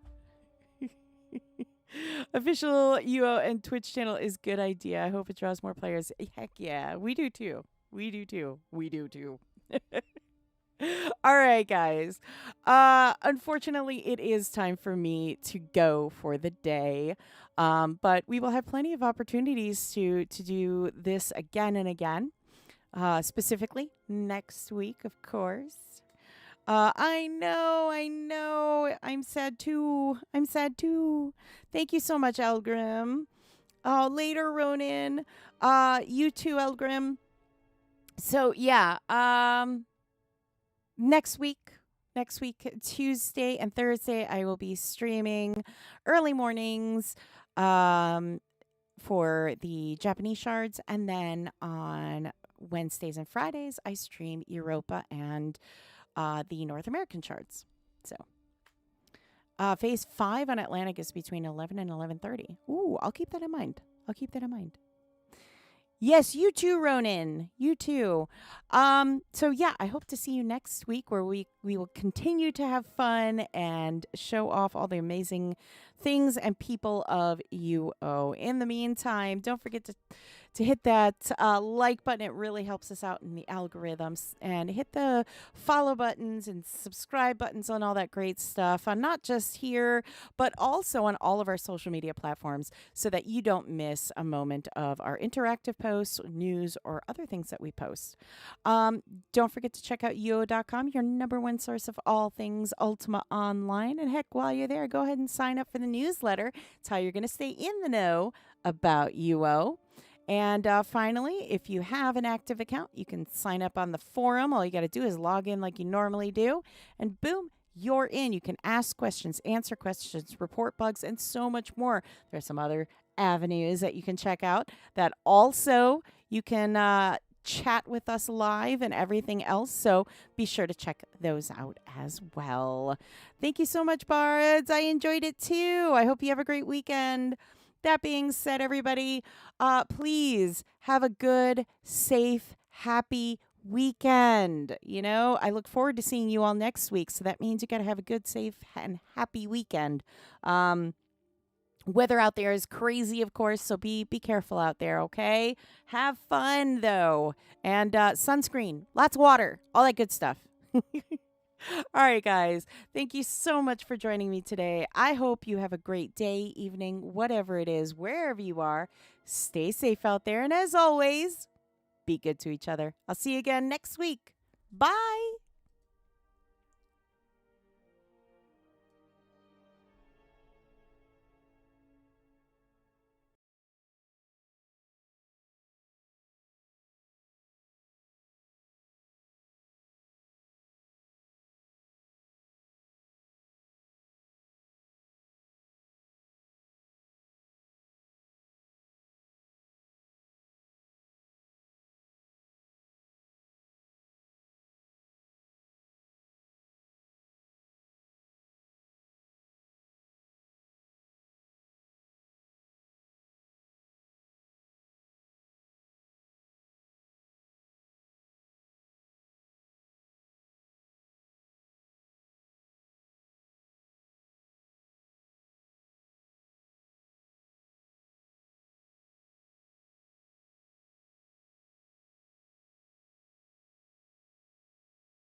Official UO and Twitch channel is good idea. I hope it draws more players. Heck yeah. We do too. We do too. We do too. All right, guys. Unfortunately, it is time for me to go for the day. But we will have plenty of opportunities to do this again and again. Specifically next week, of course. I know. I'm sad too. Thank you so much, Elgrim. Later, Ronan. You too, Elgrim. So yeah, next week, Tuesday and Thursday, I will be streaming early mornings for the Japanese shards, and then on Wednesdays and Fridays, I stream Europa and the North American shards. So phase 5 on Atlantic is between 11 and 11:30. Ooh, I'll keep that in mind. Yes, you too, Ronan. You too. So yeah, I hope to see you next week where we will continue to have fun and show off all the amazing things and people of UO. In the meantime, don't forget to hit that like button. It really helps us out in the algorithms. And hit the follow buttons and subscribe buttons on all that great stuff. Not just here, but also on all of our social media platforms so that you don't miss a moment of our interactive posts, news, or other things that we post. Don't forget to check out UO.com, your number one source of all things Ultima Online. And heck, while you're there, go ahead and sign up for the newsletter. It's how you're going to stay in the know about UO. And finally, if you have an active account, you can sign up on the forum. All you got to do is log in like you normally do, and boom, you're in. You can ask questions, answer questions, report bugs, and so much more. There's some other avenues that you can check out that also you can chat with us live and everything else. So be sure to check those out as well. Thank you so much, Bards. I enjoyed it too. I hope you have a great weekend. That being said, everybody, please have a good, safe, happy weekend. I look forward to seeing you all next week. So that means you got to have a good, safe, and happy weekend. Weather out there is crazy, of course, so be careful out there, okay? Have fun, though. And sunscreen, lots of water, all that good stuff. All right, guys. Thank you so much for joining me today. I hope you have a great day, evening, whatever it is, wherever you are. Stay safe out there. And as always, be good to each other. I'll see you again next week. Bye.